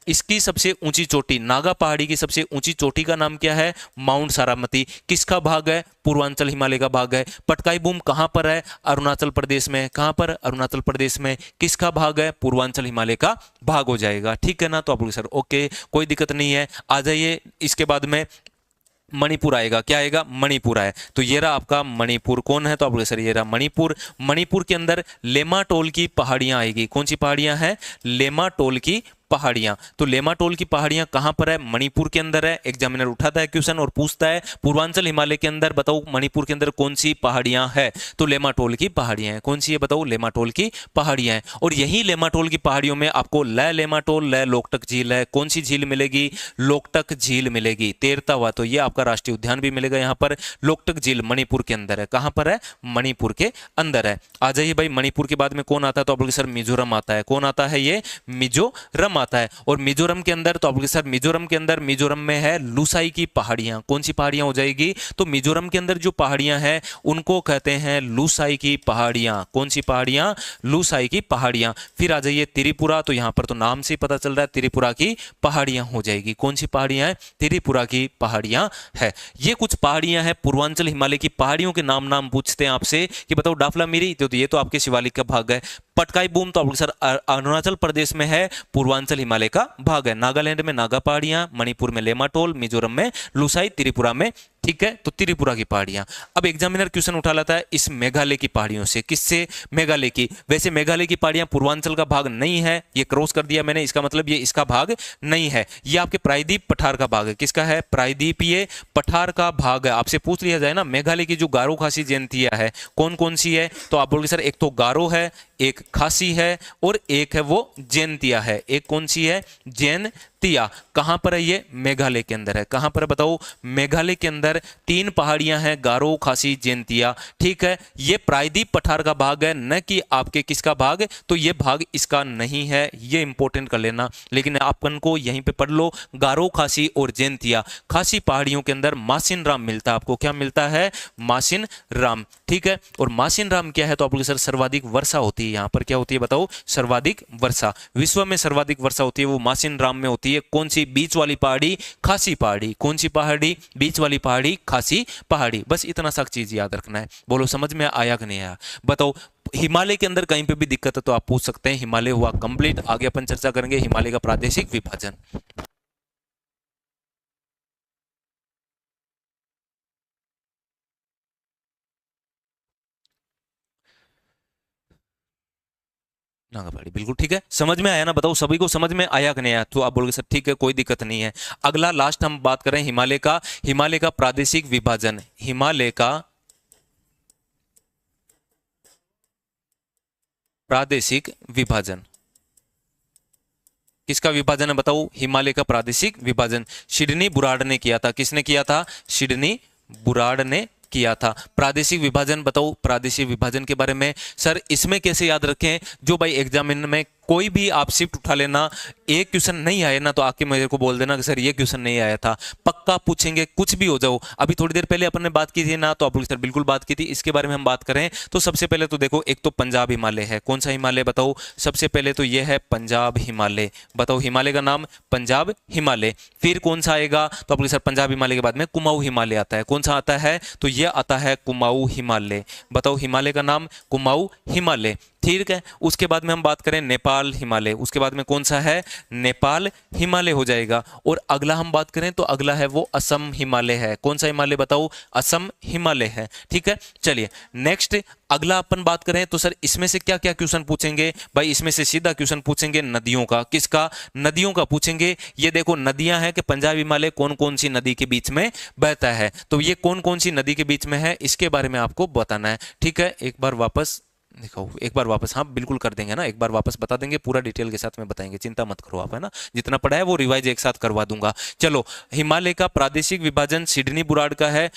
इसकी सबसे ऊंची चोटी, नागा पहाड़ी की सबसे ऊंची चोटी का नाम क्या है? माउंट सारामती। किसका भाग है? पूर्वांचल हिमालय का भाग है। पटकाई बूम कहां पर है? अरुणाचल प्रदेश में। कहां पर? अरुणाचल प्रदेश में। किसका भाग है? पूर्वांचल हिमालय का भाग हो जाएगा। ठीक है ना? तो आप लोग सर ओके, कोई दिक्कत नहीं है, आ जाइए। इसके बाद में मणिपुर आएगा। क्या आएगा? मणिपुर आए। तो ये रहा आपका मणिपुर। कौन है? तो आप बोले सर ये रहा मणिपुर। मणिपुर के अंदर लेमाटोल की पहाड़ियां आएगी। कौन सी पहाड़ियां हैं? लेमाटोल की पहाड़ियां। तो लेमाटोल की पहाड़ियां कहां पर है? मणिपुर के अंदर है। एग्जामिनर उठाता है क्वेश्चन और पूछता है पूर्वांचल हिमालय के अंदर बताओ मणिपुर के अंदर कौन सी पहाड़ियां है? तो लेमाटोल की पहाड़ियां हैं। कौन सी है बताओ? लेमाटोल की पहाड़ियां हैं। और यही लेमाटोल की पहाड़ियों में आपको ल लेमाटोल ल लोकटक झील है। कौन सी झील मिलेगी? लोकटक झील मिलेगी। तैरता हुआ, तो ये आपका राष्ट्रीय उद्यान भी मिलेगा यहाँ पर। लोकटक झील मणिपुर के अंदर है। कहां पर है? मणिपुर के अंदर है। आ जाइए भाई, मणिपुर के बाद में कौन आता है? तो आप लोग सर मिजोरम आता है। कौन आता है? ये मिजोरम आता है। और मिजोरम के अंदर तो आप सर मिजोरम के अंदर मिजोरम में है लुसाई की पहाड़ियां। कौन सी पहाड़ियां हो जाएगी? तो मिजोरम के अंदर जो पहाड़ियां हैं उनको कहते हैं लुसाई की पहाड़ियां। कौन सी पहाड़ियां? लुसाई की पहाड़ियां। फिर आ जाइए त्रिपुरा, तो यहां पर तो नाम से पता चल रहा है त्रिपुरा की पहाड़ियां हो जाएगी। कौन सी पहाड़ियां हैं? त्रिपुरा की पहाड़ियां है। ये कुछ पहाड़ियां हैं पूर्वांचल हिमालय की। पहाड़ियों के नाम पूछते हैं आपसे कि बताओ डाफला मिरी, तो ये तो आपके शिवालिक का भाग है। पटकाई बूम तो आप सर अरुणाचल प्रदेश में है, पूर्वांचल हिमालय का भाग है। नागालैंड में नागा पहाड़ियां, मणिपुर में लेमाटोल, मिजोरम में लुसाई, त्रिपुरा में, ठीक है, तो त्रिपुरा की पहाड़ियां। अब एग्जामिनर क्वेश्चन उठा लाता है इस मेघालय की पहाड़ियों से। किससे? मेघालय की। वैसे मेघालय की पहाड़ियां पूर्वांचल का भाग नहीं है, ये क्रॉस कर दिया मैंने, इसका मतलब ये इसका भाग नहीं है। ये आपके प्रायद्वीप पठार का भाग है। किसका है? प्रायद्वीपीय पठार का भाग है। आपसे पूछ लिया जाए ना मेघालय की जो गारो खासी जयंतिया है कौन कौन सी है, तो आप बोलोगे सर एक तो गारो है, एक खासी है और एक है वो जैंतिया है। एक कौन सी है? जैंतिया। कहां पर है ये? मेघालय के अंदर है। कहां पर बताओ? मेघालय के अंदर तीन पहाड़ियां हैं, गारो, खासी, जैंतिया। ठीक है, ये प्रायद्वीप पठार का भाग है, न कि आपके किसका भाग, तो ये भाग इसका नहीं है। ये इंपॉर्टेंट कर लेना, लेकिन आपन को यहीं पे पढ़ लो गारो, खासी और जैंतिया। खासी पहाड़ियों के अंदर मासिन राम मिलता है आपको। क्या मिलता है? मासिन राम। ठीक है, और मासिन राम क्या है? तो आप लोग सर सर्वाधिक वर्षा होती है यहाँ पर। क्या होती है बताओ? सर्वाधिक वर्षा। विश्व में सर्वाधिक वर्षा होती है वो मासिन राम में होती है। कौन सी? बीच वाली पहाड़ी, खासी पहाड़ी। कौन सी पहाड़ी? बीच वाली पहाड़ी, खासी पहाड़ी। बस इतना सा चीज याद रखना है। बोलो समझ में आया कि नहीं आया? बताओ हिमालय के अंदर कहीं पे भी दिक्कत है तो आप पूछ सकते हैं। हिमालय हुआ कंप्लीट। आगे अपन चर्चा करेंगे हिमालय का प्रादेशिक विभाजन। नागा पहाड़ी, बिल्कुल ठीक है। समझ में आया ना? बताओ सभी को समझ में आया कि नहीं आया? तो आप बोलोगे सर ठीक है, कोई दिक्कत नहीं है। अगला लास्ट हम बात करें हिमालय का। हिमालय का प्रादेशिक विभाजन। हिमालय का प्रादेशिक विभाजन। किसका विभाजन है बताओ? हिमालय का प्रादेशिक विभाजन सिडनी बुराड़ ने किया था। किसने किया था? सिडनी बुराड़ ने किया था। प्रादेशिक विभाजन बताओ, प्रादेशिक विभाजन के बारे में सर इसमें कैसे याद रखें? जो भाई एग्जाम में कोई भी आप शिफ्ट उठा लेना, एक क्वेश्चन नहीं आया ना तो आके मेरे को बोल देना कि सर ये क्वेश्चन नहीं आया था। पक्का पूछेंगे, कुछ भी हो जाओ। अभी थोड़ी देर पहले अपन ने बात की थी ना, तो आप लोग सर बिल्कुल बात की थी। इसके बारे में हम बात करें तो सबसे पहले तो देखो, एक तो पंजाब हिमालय है। कौन सा हिमालय बताओ? सबसे पहले तो ये है पंजाब हिमालय। बताओ हिमालय का नाम पंजाब हिमालय। फिर कौन सा आएगा? तो आप लोग सर पंजाब हिमालय के बाद में कुमाऊं हिमालय आता है। कौन सा आता है? तो ये आता है कुमाऊं हिमालय। बताओ हिमालय का नाम कुमाऊं हिमालय। ठीक है, उसके बाद में हम बात करें नेपाल हिमालय। उसके बाद में कौन सा है? नेपाल हिमालय हो जाएगा। और अगला हम बात करें तो अगला है वो असम हिमालय है। कौन सा हिमालय बताओ? असम हिमालय है। ठीक है, चलिए नेक्स्ट अगला अपन बात करें तो सर इसमें से क्या क्या क्वेश्चन पूछेंगे भाई? इसमें से सीधा क्वेश्चन पूछेंगे नदियों का। किसका? नदियों का पूछेंगे। ये देखो नदियां हैं कि पंजाब हिमालय कौन कौन सी नदी के बीच में बहता है, तो ये कौन कौन सी नदी के बीच में है इसके बारे में आपको बताना है। ठीक है, एक बार वापस देखो एक बार वापस, हाँ बिल्कुल कर देंगे ना, एक बार वापस बता देंगे, पूरा डिटेल के साथ में बताएंगे, चिंता मत करो आप, है ना। जितना पढ़ा है वो रिवाइज एक साथ करवा दूंगा। चलो, हिमालय का प्रादेशिक विभाजन सिडनी बुराड़ का है।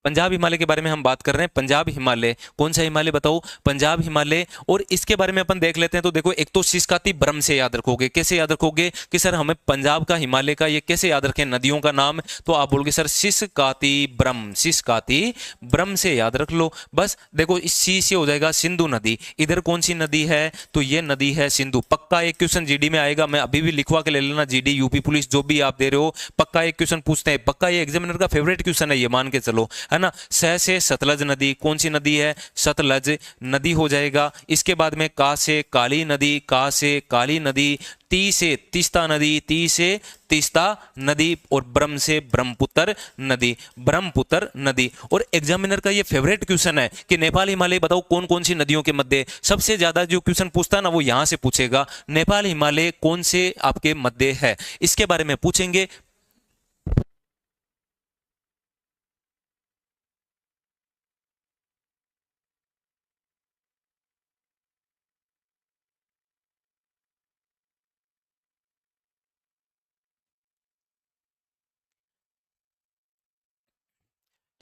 पंजाब हिमालय के बारे में हम बात कर रहे हैं। पंजाब हिमालय, कौन सा हिमालय बताओ? पंजाब हिमालय। और इसके बारे में अपन देख लेते हैं। तो देखो, एक तो सिसकाती ब्रह्म से याद रखोगे। कैसे याद रखोगे कि सर हमें पंजाब का, हिमालय का, ये कैसे याद रखें नदियों का नाम? तो आप बोलोगे सर सिसकाती ब्रह्म, सिसकाती ब्रह्म से याद रख लो बस। देखो इस सी से हो जाएगा सिंधु नदी। इधर कौन सी नदी है? तो ये नदी है सिंधु। पक्का एक क्वेश्चन जीडी में आएगा, मैं अभी भी लिखवा के ले लेना, जीडी यूपी पुलिस जो भी आप दे रहे हो, पक्का एक क्वेश्चन पूछते हैं, पक्का ये एग्जामिनर का फेवरेट क्वेश्चन है, ये मान के चलो, है ना। स से सतलज नदी, कौन सी नदी है? सतलज नदी हो जाएगा। इसके बाद में का से काली नदी, का से काली नदी। ती से तीस्ता नदी, ती से तीस्ता नदी। और ब्रह्म से ब्रह्मपुत्र नदी, ब्रह्मपुत्र नदी। और एग्जामिनर का ये फेवरेट क्वेश्चन है कि नेपाल हिमालय बताओ कौन कौन सी नदियों के मध्य। सबसे ज्यादा जो क्वेश्चन पूछता है ना वो यहां से पूछेगा, नेपाल हिमालय कौन से आपके मध्य है, इसके बारे में पूछेंगे।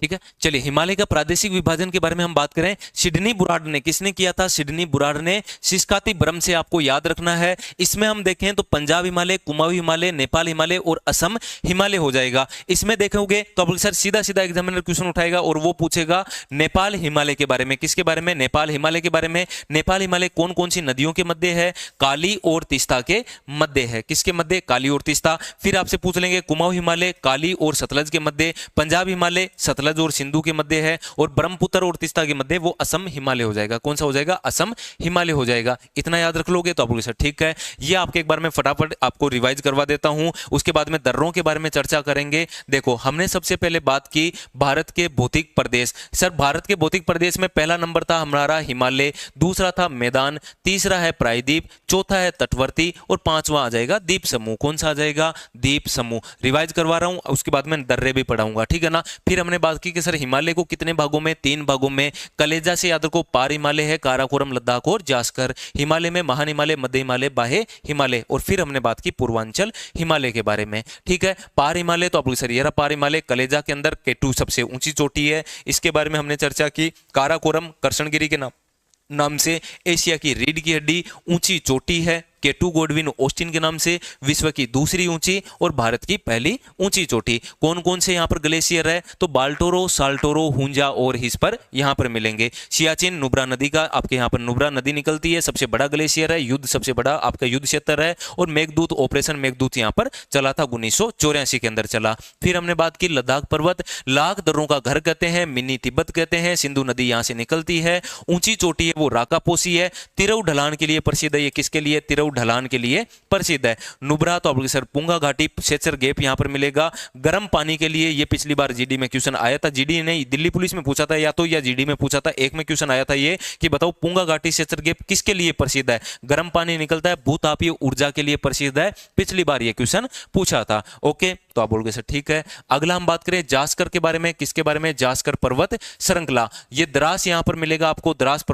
ठीक है, चलिए हिमालय का प्रादेशिक विभाजन के बारे में हम बात करें। सिडनी बुराड़ ने, किसने किया था? सिडनी बुराड़ ने। सिसकाती ब्रह्म से आपको याद रखना है। इसमें हम देखें तो पंजाब हिमालय, कुमाऊं हिमालय, नेपाल हिमालय और असम हिमालय हो जाएगा। इसमें देखोगे तो अब सर सीधा सीधा एग्जामिनर क्वेश्चन उठाएगा और वो पूछेगा नेपाल हिमालय के बारे में। किसके बारे में? नेपाल हिमालय के बारे में। नेपाल हिमालय कौन कौन सी नदियों के मध्य है? काली और तीस्ता के मध्य है। किसके मध्य? काली और तीस्ता। फिर आपसे पूछ लेंगे कुमाऊं हिमालय काली और सतलज के मध्य, पंजाब हिमालय सतलज और सिंधु के मध्य है, और ब्रह्मपुत्र और तीस्ता के मध्य वो असम हिमालय हो जाएगा। कौन सा हो जाएगा? असम हिमालय हो जाएगा। इतना याद रख लोगे तो आप बोलोगे सर ठीक है। ये आपके एक बार में फटाफट आपको रिवाइज करवा देता हूं, उसके बाद में दर्रों के बारे में चर्चा करेंगे। देखो हमने सबसे पहले बात की भारत के भौतिक प्रदेश। सर भारत के भौतिक प्रदेश में पहला नंबर था हमारा हिमालय, दूसरा था मैदान, तीसरा है प्रायद्वीप, चौथा है तटवर्ती और पांचवा आ जाएगा द्वीप समूह। कौन सा आ जाएगा? द्वीप समूह। रिवाइज करवा रहा हूं, उसके बाद में दर्रे भी पढ़ाऊंगा, ठीक है ना। फिर हमने बात की कि सर हिमालय को कितने भागों में? 3 भागों में। कलेजा से याद रखो, पार हिमालय है, काराकोरम, लद्दाख और जास्कर। हिमालय में महान हिमालय, मध्य हिमालय, बाह्य हिमालय। और फिर हमने बात की पूर्वांचल हिमालय के बारे में, ठीक है। पार हिमालय तो आप सर ये रहा पार हिमालय, कलेजा के अंदर केटू सबसे ऊंची चोटी है, इसके बारे में हमने चर्चा की। काराकोरम कर्षणगिरी के नाम से एशिया की रीढ़ की हड्डी, ऊंची चोटी है। केटू गोडविन ऑस्टिन के नाम से विश्व की दूसरी ऊंची और भारत की पहली ऊंची चोटी। कौन कौन से यहाँ पर ग्लेशियर है? तो बाल्टोरो, साल्टोरो, हुंजा और हिस्पर यहाँ पर मिलेंगे। सियाचिन नुब्रा नदी का, आपके यहाँ पर नुब्रा नदी निकलती है, सबसे बड़ा ग्लेशियर है। युद्ध सबसे बड़ा आपका युद्ध क्षेत्र है। और मेघदूत, ऑपरेशन मेघदूत यहाँ पर चला था 1984 के अंदर चला। फिर हमने बात की लद्दाख पर्वत, लाख दर्रों का घर कहते हैं, मिनी तिब्बत कहते हैं। सिंधु नदी यहाँ से निकलती है। ऊंची चोटी है वो राकापोसी है। तिरऊ ढलान के लिए प्रसिद्ध है। ये किसके लिए? तिरऊ ढलान के लिए प्रसिद्ध है। नुब्रा तो आपके सर पुंगा घाटी, शेषर गेप यहां पर मिलेगा। गर्म पानी के लिए, ये पिछली बार जीडी में क्वेश्चन आया था, जीडी ने दिल्ली पुलिस में पूछा था या तो, या जीडी में पूछा था, एक में क्वेश्चन आया था ये कि बताओ पुंगा घाटी शेषर गेप किसके लिए प्रसिद्ध है? गर्म पानी निकलता है, भूतापीय ऊर्जा के लिए प्रसिद्ध है। पिछली बार ये क्वेश्चन पूछा था। ओके, तो आप बोलोगे सर ठीक है। अगला हम बात करें जास्कर के बारे में। किसके बारे में? जास्कर पर्वत श्रृंखला। ये द्रास यहां पर मिलेगा आपको, द्रास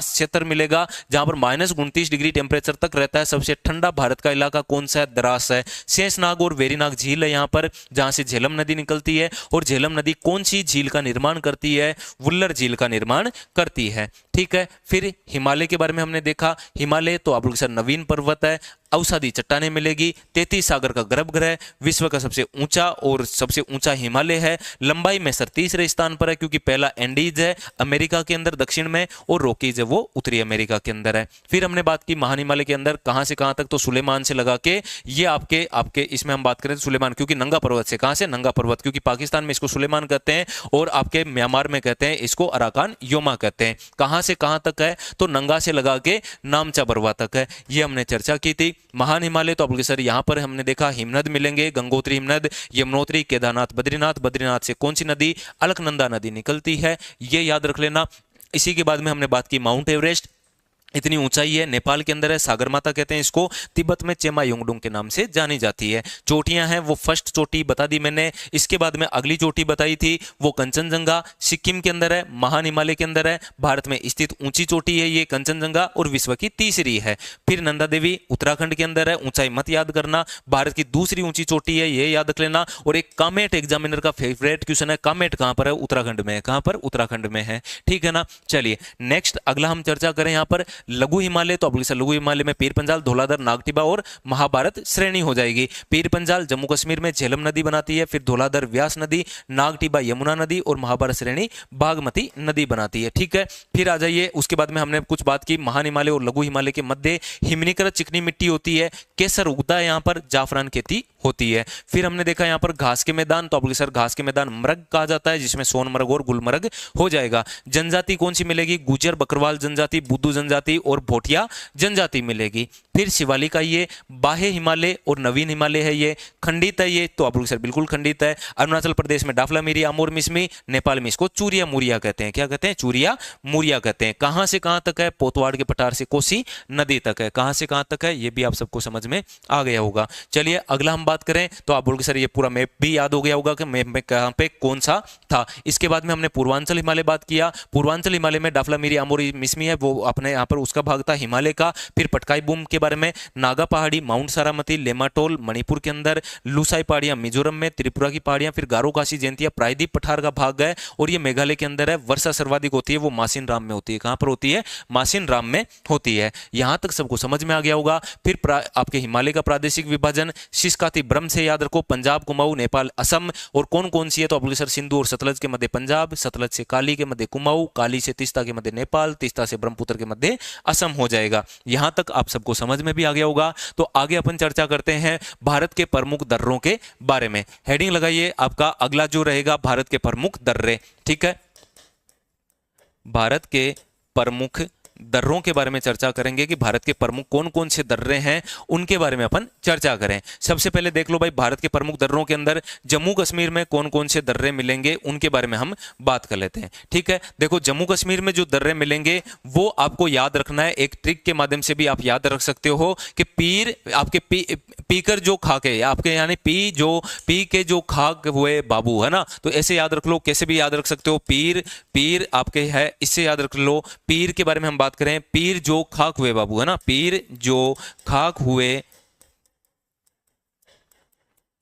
क्षेत्र मिलेगा जहां पर -29 डिग्री टेम्परेचर तक रहता है। सबसे ठंडा भारत का इलाका कौन सा है? द्रास है। शेषनाग और वेरीनाग झील है यहां पर, जहां से झेलम नदी निकलती है। और झेलम नदी कौन सी झील का निर्माण करती है? वुल्लर झील का निर्माण करती है, ठीक है। फिर हिमालय के बारे में हमने देखा। हिमालय तो आप लोग सर नवीन पर्वत है, औषधि चट्टानें मिलेगी, 33 सागर का गर्भगृह, विश्व का सबसे ऊंचा और सबसे ऊंचा हिमालय है। लंबाई में सर तीसरे स्थान पर है, क्योंकि पहला एंडीज है अमेरिका के अंदर दक्षिण में, और रॉकीज है वो उत्तरी अमेरिका के अंदर है। फिर हमने बात की महान हिमालय के अंदर कहां से कहां तक? तो सुलेमान से लगा के, ये आपके आपके इसमें हम बात करें तो सुलेमान, क्योंकि नंगा पर्वत से, कहां से? नंगा पर्वत, क्योंकि पाकिस्तान में इसको सुलेमान कहते हैं और आपके म्यांमार में कहते हैं इसको अराकान योमा कहते हैं। कहां से कहां तक है? तो नंगा से लगा के नामचा बरवा तक है। ये हमने चर्चा की थी। महान हिमालय तो आपके सर यहां पर हमने देखा हिमनद मिलेंगे, गंगोत्री हिमनद, यमुनोत्री, केदारनाथ, बद्रीनाथ। बद्रीनाथ से कौन सी नदी? अलकनंदा नदी निकलती है, ये याद रख लेना। इसी के बाद में हमने बात की माउंट एवरेस्ट। इतनी ऊंचाई है, नेपाल के अंदर है, सागरमाथा कहते हैं इसको, तिब्बत में चेमा योंगडुंग के नाम से जानी जाती है। चोटियां हैं, वो फर्स्ट चोटी बता दी मैंने, इसके बाद में अगली चोटी बताई थी वो कंचनजंगा, सिक्किम के अंदर है, महान हिमालय के अंदर है, भारत में स्थित ऊंची चोटी है ये कंचनजंगा और विश्व की तीसरी है। फिर नंदा देवी उत्तराखंड के अंदर है, ऊंचाई मत याद करना, भारत की दूसरी ऊंची चोटी है, ये याद रख लेना। और एक कामेट एग्जामिनर का फेवरेट क्वेश्चन है, कामेट कहां पर है? उत्तराखंड में है। कहां पर? उत्तराखंड में है, ठीक है ना। चलिए नेक्स्ट अगला हम चर्चा करें यहां पर लघु हिमालय, तो लघु हिमालय में पीर पंजाल, धौलाधर, नागटिबा और महाभारत श्रेणी हो जाएगी। पीर पंजाल जम्मू कश्मीर में झेलम नदी बनाती है, फिर धौलाधर व्यास नदी, नागटिबा यमुना नदी और महाभारत श्रेणी बागमती नदी बनाती है, ठीक है। फिर आ जाइए, उसके बाद में हमने कुछ बात की महान हिमालय और लघु हिमालय के मध्य हिमनीकृत चिकनी मिट्टी होती है, केसर उगता है यहाँ पर, जाफरान खेती होती है। फिर हमने देखा यहाँ पर घास के मैदान, तो सर घास के मैदान मृग कहा जाता है, जिसमें सोनमर्ग और गुलमर्ग हो जाएगा। जनजाति कौन सी मिलेगी? गुजर बकरवाल जनजाति, बुद्धू जनजाति और भोटिया जनजाति मिलेगी। फिर शिवालिक आइए, बाह्य हिमालय और नवीन हिमालय है, ये खंडित है ये, तो सर बिल्कुल खंडित है। अरुणाचल प्रदेश में डाफला मिरी, आमोर मिसमी, नेपाल में इसको चूरिया मुरिया कहते हैं। क्या कहते हैं? चूरिया मुरिया कहते हैं। कहां से कहां तक है? पोतवाड़ के पठार से कोसी नदी तक है। कहां से कहां तक है? ये भी आप सबको समझ में आ गया होगा। चलिए अगला हम बात करें तो आप बोल के सर ये पूरा मैप भी याद हो गया होगा कि मैप में कहां पे कौन सा था। इसके बाद में हमने पूर्वांचल हिमालय बात किया, पूर्वांचल हिमालय में डाफला मिरी, आमोरी मिसमी है, वो अपने यहाँ पर उसका भाग था हिमालय का। फिर पटकाई बूम के बारे में, नागा पहाड़ी, माउंट सारामती, लेमाटोल मणिपुर के अंदर, लुसाई पहाड़ियां मिजोरम में, त्रिपुरा की पहाड़ियां, फिर गारो खासी जयंतिया प्रायद्वीप पठार का भाग है और ये मेघालय के अंदर है। वर्षा सर्वाधिक होती है वो मासिन राम में होती है। कहां पर होती है? मासिन राम में होती है। यहां तक सबको समझ में आ गया होगा। फिर आपके हिमालय का प्रादेशिक विभाजन, शिशकाती ब्रह्म से याद रखो, पंजाब, कुमाऊं, नेपाल, असम, और कौन कौन सी है? तो सर सिंधु और सतलज के मध्य पंजाब, सतलज से काली के मध्य कुमाऊं, काली से तीस्ता के मध्य नेपाल, तीस्ता से ब्रह्मपुत्र के मध्य असम हो जाएगा। यहां तक आप सबको समझ में भी आ गया होगा। तो आगे अपन चर्चा करते हैं भारत के प्रमुख दर्रों के बारे में। हेडिंग लगाइए आपका अगला जो रहेगा, भारत के प्रमुख दर्रे, ठीक है। भारत के प्रमुख दर्रों के बारे में चर्चा करेंगे कि भारत के प्रमुख कौन कौन से दर्रे हैं, उनके बारे में अपन चर्चा करें। सबसे पहले देख लो भाई, भारत के प्रमुख दर्रों के अंदर जम्मू कश्मीर में कौन कौन से दर्रे मिलेंगे, उनके बारे में हम बात कर लेते हैं, ठीक है। देखो जम्मू कश्मीर में जो दर्रे मिलेंगे वो आपको याद रखना है, एक ट्रिक के माध्यम से भी आप याद रख सकते हो कि पीर आपके पीकर जो खाके आपके यानी पी के जो खाक हुए बाबू, है ना, तो ऐसे याद रख लो। कैसे भी याद रख सकते हो, पीर आपके है, इससे याद रख लो। पीर के बारे में हम बात करें, पीर जो खाक हुए बाबू, है ना, पीर जो खाक हुए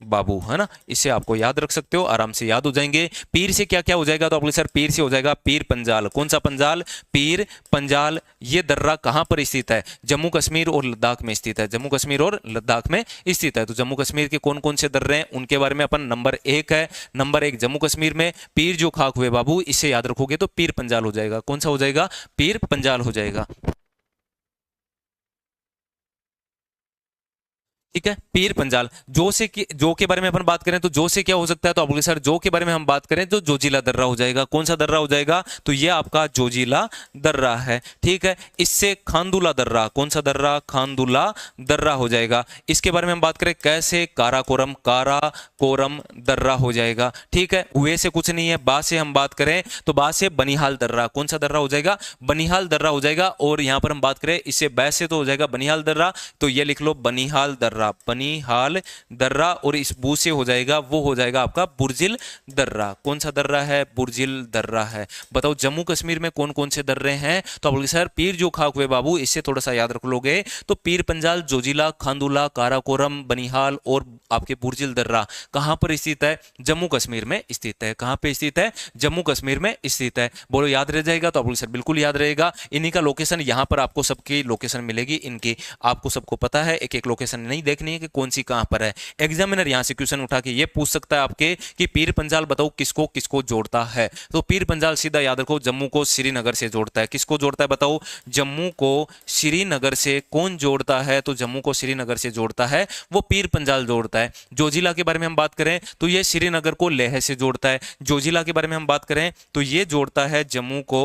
बाबू, है ना, इसे आपको याद रख सकते हो, आराम से याद हो जाएंगे। पीर से क्या क्या हो जाएगा? तो सर पीर से हो जाएगा पीर पंजाल। कौन सा पंजाल? पीर पंजाल। ये दर्रा कहां पर स्थित है? जम्मू कश्मीर और लद्दाख में स्थित है। जम्मू कश्मीर और लद्दाख में स्थित है। तो जम्मू कश्मीर के कौन कौन से दर्रे हैं उनके बारे में अपन नंबर 1 है, नंबर 1 जम्मू कश्मीर में पीर जो खाक हुए बाबू, इसे याद रखोगे तो पीर पंजाल हो जाएगा। कौन सा हो जाएगा? पीर पंजाल हो जाएगा, ठीक है। पीर पंजाल। जो के बारे में अपन बात करें तो जो से क्या हो सकता है? तो आप बोले सर जो के बारे में हम बात करें तो जोजिला दर्रा हो जाएगा। कौन सा दर्रा हो जाएगा? तो ये आपका जोजिला दर्रा है, ठीक है। इससे खांदुला दर्रा, कौन सा दर्रा? खांदुला दर्रा हो जाएगा। इसके बारे में हम बात करें कैसे, काराकोरम दर्रा हो जाएगा, ठीक है। हुए से कुछ नहीं है। बा से हम बात करें तो बा से बनिहाल दर्रा, कौन सा दर्रा हो जाएगा? बनिहाल दर्रा हो जाएगा। और यहां पर हम बात करें इससे बै से तो हो जाएगा बनिहाल दर्रा, तो ये लिख लो बनिहाल दर्रा, बनिहाल दर्रा। और इस बू से हो जाएगा, वो हो जाएगा आपका बुर्जिल दर्रा। कौन सा दर्रा है? बुर्जिल दर्रा है। बताओ जम्मू कश्मीर में कौन कौन से दर्रे हैं? तो आप बोलोगे सर पीर जो खाक हुए बाबू, इससे थोड़ा सा याद रख लोगे तो पीर पंजाल, जोजिला, खांदुला, काराकोरम, बनिहाल और आपके बुर्जिल दर्रा कहां पर स्थित है? जम्मू कश्मीर में स्थित है। कहां पे स्थित है? जम्मू कश्मीर में स्थित है। बोलो याद रह जाएगा? तो आप बोलोगे सर बिल्कुल याद रहेगा। इन्हीं का लोकेशन यहां पर आपको सबकी लोकेशन मिलेगी, इनकी आपको सबको पता है। एक एक लोकेशन नहीं देखनी है कि कौन सी कहां पर है। एग्जामिनर यहां से क्वेश्चन उठा के ये पूछ सकता है आपके कि पीर पंजाल बताओ किसको किसको जोड़ता है। तो पीर पंजाल सीधा याद रखो जम्मू को श्रीनगर से जोड़ता है। किसको जोड़ता है बताओ? जम्मू को श्रीनगर से। कौन जोड़ता है? तो जम्मू को श्रीनगर से जोड़ता है वो पीर पंजाल जोड़ता है। जोजिला के बारे में हम बात करें तो ये श्रीनगर को लेह से जोड़ता है। जोजिला के बारे में हम बात करें तो ये जोड़ता है जम्मू को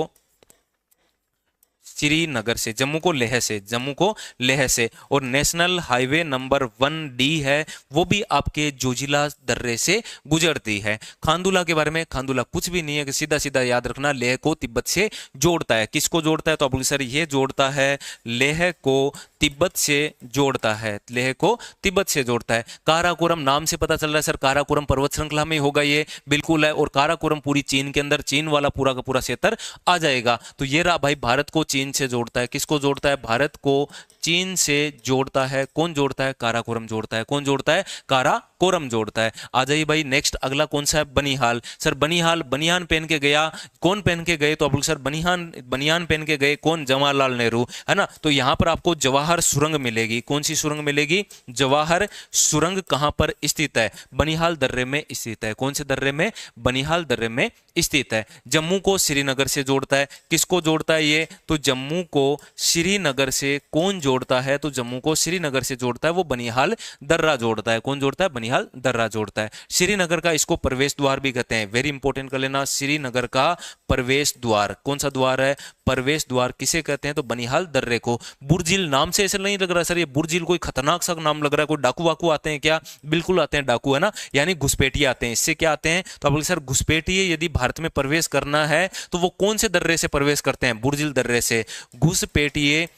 श्रीनगर से, जम्मू को लेह से, जम्मू को लेह से। और नेशनल हाईवे नंबर 1D है, वो भी आपके जोजिला दर्रे से गुजरती है। खांडुला के बारे में, खांडुला कुछ भी नहीं है, सीधा सीधा याद रखना, लेह को तिब्बत से जोड़ता है। किसको जोड़ता है? तो आप सर ये जोड़ता है, लेह को तिब्बत से जोड़ता है, लेह को तिब्बत से जोड़ता है। काराकोरम नाम से पता चल रहा है सर, काराकोरम पर्वत श्रृंखला में होगा ये, बिल्कुल है। और काराकोरम पूरी चीन के अंदर, चीन वाला पूरा का पूरा क्षेत्र आ जाएगा। तो ये रहा भाई, भारत को चीन से जोड़ता है। किसको जोड़ता है? भारत को चीन से जोड़ता है। कौन जोड़ता है? काराकोरम जोड़ता है। कौन जोड़ता है? काराकोरम जोड़ता है। आ जाइए भाई, नेक्स्ट अगला कौन सा है? बनिहाल। सर बनिहाल, बनियान पहन के गया, कौन पहन के गए? तो अब सर बनियान पहन के गए कौन? जवाहरलाल नेहरू, है ना। तो यहां पर आपको जवाहर सुरंग मिलेगी। कौन सी सुरंग मिलेगी? जवाहर सुरंग। कहां पर स्थित है? बनिहाल दर्रे में स्थित है। कौन से दर्रे में? बनिहाल दर्रे में स्थित है। जम्मू को श्रीनगर से जोड़ता है। किसको जोड़ता है ये? तो जम्मू को श्रीनगर से कौन जोड़ता है? तो जम्मू को श्रीनगर से जोड़ता है वो बनिहाल दर्रा जोड़ता है। कौन जोड़ता है? बनिहाल दर्रा जोड़ता है। श्रीनगर का इसको प्रवेश द्वार भी कहते हैं, वेरी इंपॉर्टेंट कर लेना। श्रीनगर का प्रवेश द्वार, कौन सा द्वार है? प्रवेश द्वार किसे कहते हैं? तो बनिहाल दर्रे को। बुर्जिल नाम से ऐसा नहीं लग रहा सर, ये बुर्जिल कोई खतरनाक सा नाम लग रहा है, कोई डाकू वाकू आते हैं क्या? बिल्कुल आते हैं, डाकू, है ना, यानी घुसपैठिए आते हैं। इससे क्या आते हैं? तो आप सर घुसपैठिए यदि भारत में प्रवेश करना है तो वो कौन से दर्रे से प्रवेश करते हैं? बुर्जिल दर्रे से। घुसपैठिए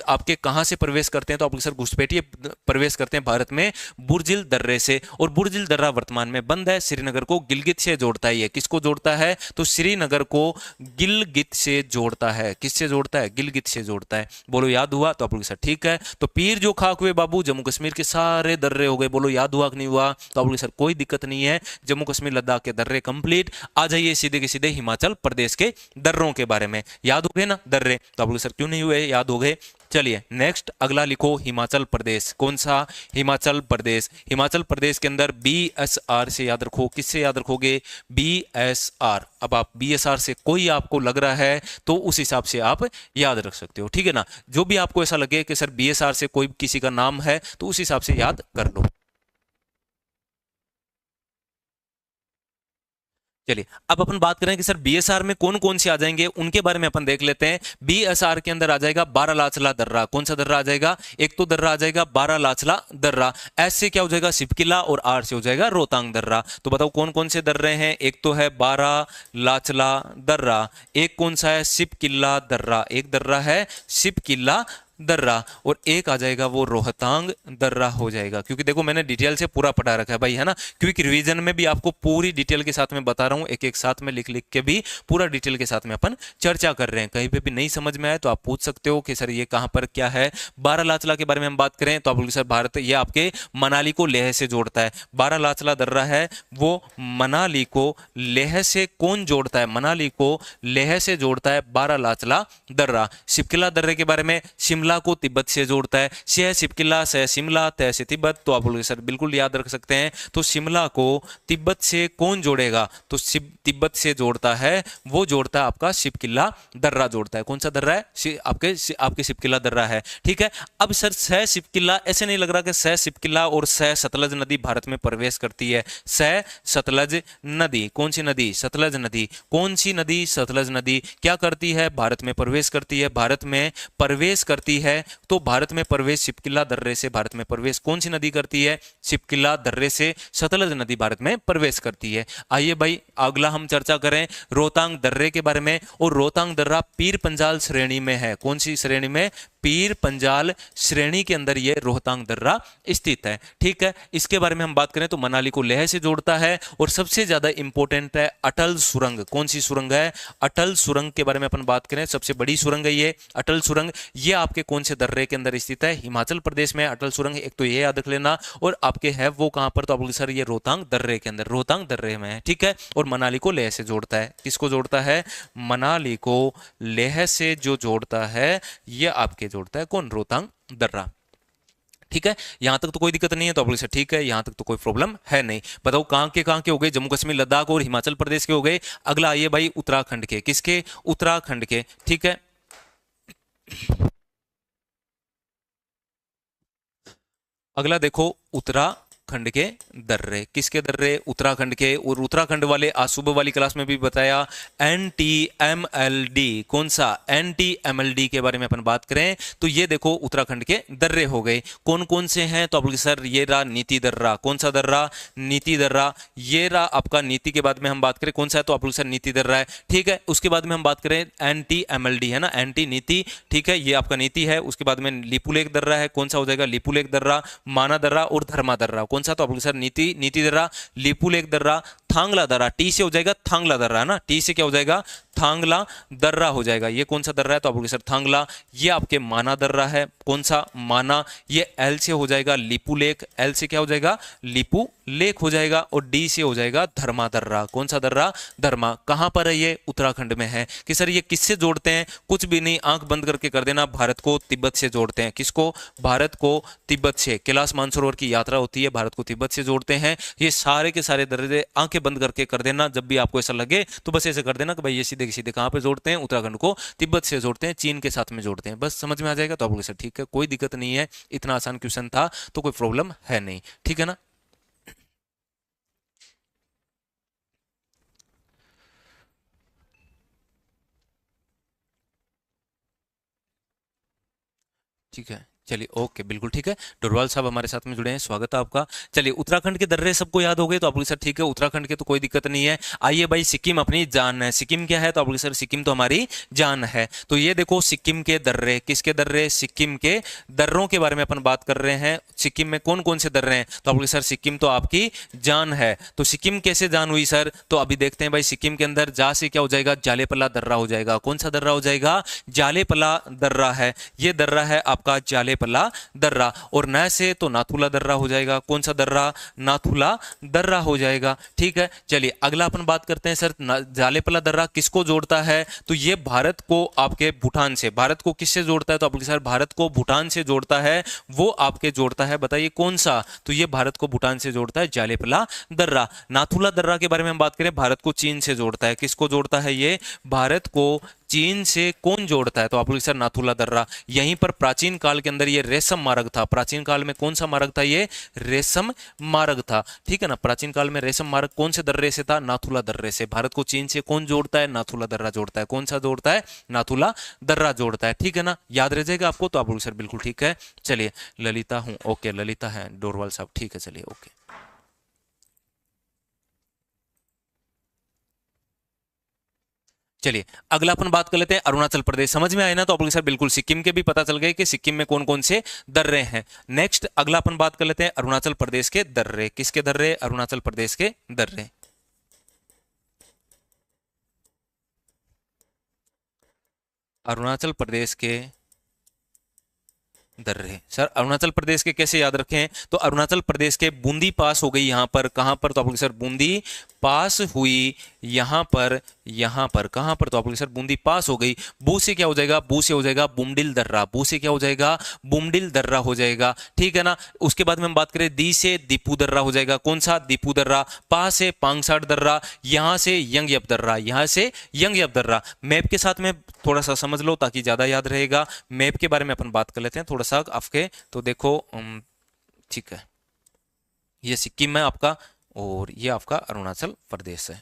आपके कहां से प्रवेश करते हैं? तो आप सर घुसपैठिए प्रवेश करते हैं भारत में बुर्जिल दर्रे से। और बुर्जिल दर्रा वर्तमान में बंद है। श्रीनगर को गिलगित से जोड़ता है। ये किसको जोड़ता है? तो श्रीनगर को गिलगित से जोड़ता है। किससे जोड़ता है? गिलगित से जोड़ता है। बोलो याद हुआ? तो आप लोग सर ठीक है। तो पीर जो खाक हुए बाबू, जम्मू कश्मीर के सारे दर्रे हो गए। बोलो याद हुआ कि नहीं हुआ? तो आप लोग सर कोई दिक्कत नहीं है, जम्मू कश्मीर लद्दाख के दर्रे कंप्लीट। आ जाइए सीधे के सीधे हिमाचल प्रदेश के दर्रों के बारे में। याद हो गए ना दर्रे? तो आप लोग सर क्यों नहीं हुए? याद हो गए। चलिए नेक्स्ट अगला लिखो, हिमाचल प्रदेश। कौन सा? हिमाचल प्रदेश। हिमाचल प्रदेश के अंदर BSR से याद रखो। किससे याद रखोगे? BSR। अब आप BSR से कोई आपको लग रहा है तो उस हिसाब से आप याद रख सकते हो, ठीक है ना। जो भी आपको ऐसा लगे कि सर BSR से कोई किसी का नाम है तो उस हिसाब से याद कर लो। चलिए अब अपन बात करें कि सर BSR में कौन कौन से आ जाएंगे, उनके बारे में अपन देख लेते हैं। BSR के अंदर आ जाएगा बारालाचला दर्रा। कौन सा दर्रा आ जाएगा? एक तो दर्रा आ जाएगा बारालाचला दर्रा। एस से क्या हो जाएगा? सिपकिला। और R से हो जाएगा रोहतांग दर्रा। तो बताओ कौन कौन से दर्रे हैं? एक तो है बारालाचला दर्रा, एक कौन सा है? सिपकिला दर्रा। एक दर्रा है सिपकिला दर्रा, और एक आ जाएगा वो रोहतांग दर्रा हो जाएगा। क्योंकि देखो मैंने डिटेल से पूरा पढ़ा रखा है भाई, है ना। क्विक रिवीजन में भी आपको पूरी डिटेल के साथ में बता रहा हूं, एक एक साथ में लिख लिख के भी पूरा डिटेल के साथ में अपन चर्चा कर रहे हैं। कहीं पे भी नहीं समझ में आए तो आप पूछ सकते हो कि सर ये कहां पर क्या है। बारालाचला के बारे में हम बात करें तो आप बोलोगे सर भारत ये आपके मनाली को लेह से जोड़ता है। बारालाचला दर्रा है वो मनाली को लेह से कौन जोड़ता है? मनाली को लेह से जोड़ता है बारालाचला दर्रा। सिपकिला दर्रे के बारे में, शिमला को तिब्बत से जोड़ता है। से सिपकिला, से शिमला, तय से तिब्बत। तो आप बोलोगे सर बिल्कुल याद रख सकते हैं। तो शिमला को तिब्बत से कौन जोड़ेगा? तो तिब्बत से जोड़ता है, वो जोड़ता है आपका सिपकिला दर्रा जोड़ता है। कौन सा दर्रा है? आपके सिपकिला दर्रा है, ठीक है। अब सर सह सिपकिला, ऐसे नहीं लग रहा कि सह सिपकिला और सह सतलज नदी भारत में प्रवेश करती है। सह सतलज नदी, कौन सी नदी? सतलज नदी। कौन सी नदी? सतलज नदी। क्या करती है? भारत में प्रवेश करती है। भारत में प्रवेश करती है तो भारत में प्रवेश सिपकिला दर्रे से भारत में प्रवेश कौन सी नदी करती है? सिपकिला दर्रे से सतलज नदी भारत में प्रवेश करती है। आइए भाई अगला हम चर्चा करें रोहतांग दर्रे के बारे में। और रोहतांग दर्रा पीर पंजाल श्रेणी में है। कौन सी श्रेणी में? पीर पंजाल श्रेणी के अंदर यह रोहतांग दर्रा स्थित है, ठीक है। इसके बारे में हम बात करें तो मनाली को लेह से जोड़ता है। और सबसे ज्यादा इंपॉर्टेंट है अटल सुरंग। कौन सी सुरंग है? अटल सुरंग के बारे में अपन बात करें, सबसे बड़ी सुरंग है ये अटल सुरंग। ये आपके कौन से दर्रे के अंदर स्थित है? हिमाचल प्रदेश में अटल सुरंग। एक तो ये याद रख लेना। और आपके है वो कहां पर? तो आप सर ये रोहतांग दर्रे के अंदर, रोहतांग दर्रे में है, ठीक है। और मनाली को लेह से जोड़ता है। किसको जोड़ता है? मनाली को लेह से जो जोड़ता है ये आपके जोड़ता है कौन? रोहतांग दर्रा, ठीक है। यहां तक तो कोई दिक्कत नहीं है। तो आप बोले ठीक है, यहां तक तो कोई प्रॉब्लम है नहीं। बताओ कहां के हो गए? जम्मू कश्मीर लद्दाख और हिमाचल प्रदेश के हो गए। अगला आइए भाई उत्तराखंड के। किसके? उत्तराखंड के, ठीक है। अगला देखो उत्तराखंड खंड के दर्रे, किसके दर्रे? उत्तराखंड के। और उत्तराखंड वाले आज सुबह वाली क्लास में भी बताया NTMLD, कौन सा? NTMLD के बारे में अपन बात करें तो ये देखो उत्तराखंड के दर्रे हो गए। कौन कौन से हैं? तो आप बोलोगे सर ये रहा नीति दर्रा। कौन सा दर्रा? नीति दर्रा। ये रहा आपका नीति के बाद में हम बात करें कौन सा है? तो आप बोलोगे सर नीति दर्रा है। ठीक है, उसके बाद में हम बात करें NTMLD है ना, एंटी नीति। ठीक है, ये आपका नीति है। उसके बाद में लिपुलेख दर्रा है। कौन सा हो जाएगा? लिपुलेख दर्रा, माना दर्रा और धर्मा दर्रा। कौन सा? तो आप बोलोगे सर नीति दर्रा, लिपुलेख दर्रा, थांगला दर्रा। टी से हो जाएगा थांगला दर्रा ना, टी से क्या हो जाएगा? थांगला दर्रा हो जाएगा। ये कौन सा दर्रा है? तो आप बोलोगे सर थांगला। ये आपके माना दर्रा है। कौन सा? माना। ये एल से हो जाएगा लिपुलेख, एल से क्या हो जाएगा? लिपु लेख हो जाएगा। और डी से हो जाएगा धर्मा दर्रा। कौन सा दर्रा? धर्मा। कहां पर है ये? उत्तराखंड में है। कि सर ये किससे जोड़ते हैं? कुछ भी नहीं, आंख बंद करके कर देना, भारत को तिब्बत से जोड़ते हैं। किसको? भारत को तिब्बत से। कैलाश मानसरोवर की यात्रा होती है, भारत को तिब्बत से जोड़ते हैं। ये सारे के सारे दर्रे आंखें बंद करके कर देना। जब भी आपको ऐसा लगे तो बस ऐसे कर देना कि भाई ये सीधे सीधे कहां पे जोड़ते हैं? उत्तराखंड को तिब्बत से जोड़ते हैं, चीन के साथ में जोड़ते हैं। बस समझ में आ जाएगा। तो आप बोलोगे सर ठीक है, कोई दिक्कत नहीं है, इतना आसान क्वेश्चन था तो कोई प्रॉब्लम है नहीं। ठीक है ना? ठीक है, चलिए ओके, बिल्कुल ठीक है। डोरवाल साहब हमारे साथ में जुड़े हैं, स्वागत है आपका। चलिए उत्तराखंड के दर्रे सबको याद हो गए तो आप बोले सर ठीक है, उत्तराखंड के तो कोई दिक्कत नहीं है। आइए भाई, सिक्किम अपनी जान है। सिक्किम क्या है? तो आप बोले सर सिक्किम तो हमारी जान है। तो ये देखो सिक्किम के दर्रे, किसके दर्रे? सिक्किम के दर्रों के बारे में अपन बात कर रहे हैं। सिक्किम में कौन कौन से दर्रे हैं? तो आप बोले सर सिक्किम तो आपकी जान है। तो सिक्किम कैसे जान हुई सर? तो अभी देखते हैं भाई। सिक्किम के अंदर जा से क्या हो जाएगा? जालेपला दर्रा हो जाएगा। कौन सा दर्रा हो जाएगा? जालेपला दर्रा है। ये दर्रा है आपका जालेपला दर्रा। और न से तो नाथुला दर्रा हो जाएगा। कौन सा दर्रा? नाथुला दर्रा हो जाएगा। ठीक है, चलिए अगला अपन बात करते हैं सर, जालेपला दर्रा किसको जोड़ता है? तो ये भारत को आपके भूटान से, भारत को किससे जोड़ता है? तो आपके सर भारत को भूटान से जोड़ता है। वो आपके जोड़ता है, बताइए कौन सा? तो ये भारत को भूटान से जोड़ता है, जालेपला दर्रा। नाथुला दर्रा के बारे में हम बात करें, भारत को चीन से जोड़ता है। किसको जोड़ता है ये? भारत को चीन से कौन जोड़ता है? तो आप बोलोगे सर नाथुला दर्रा। यहीं पर प्राचीन काल के अंदर ये रेशम मार्ग था। प्राचीन काल में कौन सा मार्ग था? ये रेशम मार्ग था। ठीक है ना, प्राचीन काल में रेशम मार्ग कौन से दर्रे से था? नाथुला दर्रे से। भारत को चीन से कौन जोड़ता है? नाथुला दर्रा जोड़ता है। कौन सा जोड़ता है? नाथुला दर्रा जोड़ता है। ठीक है ना, याद रह जाएगा आपको। तो आप बोलोगे सर बिल्कुल ठीक है। चलिए ललिता हूं, ओके ललिता है डोरवाल साहब, ठीक है चलिए ओके। चलिए अगला अपन बात कर लेते हैं अरुणाचल प्रदेश। समझ में आए ना? तो आप लोग सर बिल्कुल सिक्किम के भी पता चल गए कि सिक्किम में कौन कौन से दर्रे हैं। नेक्स्ट अगला अपन बात कर लेते हैं अरुणाचल प्रदेश के दर्रे। किसके दर्रे? अरुणाचल प्रदेश के दर्रे। अरुणाचल प्रदेश के दर्रे। सर अरुणाचल प्रदेश के कैसे याद रखें? तो अरुणाचल प्रदेश के बूंदी पास हो गई यहां पर। कहां पर? तो आप लोग सर बूंदी पास हुई यहां पर। यहां पर कहां पर? तो आप लोग सर बूंदी पास हो गई। बू से क्या हो जाएगा? बू से हो जाएगा बुमडिल दर्रा। बू से क्या हो जाएगा? बुमडिल दर्रा हो जाएगा। ठीक है ना, उसके बाद में हम बात करें दी से दीपू दर्रा हो जाएगा। कौन सा? दीपू दर्रा। पा से पांगसाड़ दर्रा। यहां से यंगयप दर्रा। यहां से यंगयप दर्रा। मैप के साथ में थोड़ा सा समझ लो ताकि ज्यादा याद रहेगा। मैप के बारे में अपन बात कर लेते हैं थोड़ा सा आपके। तो देखो ठीक है, ये सिक्किम है आपका और ये आपका अरुणाचल प्रदेश है।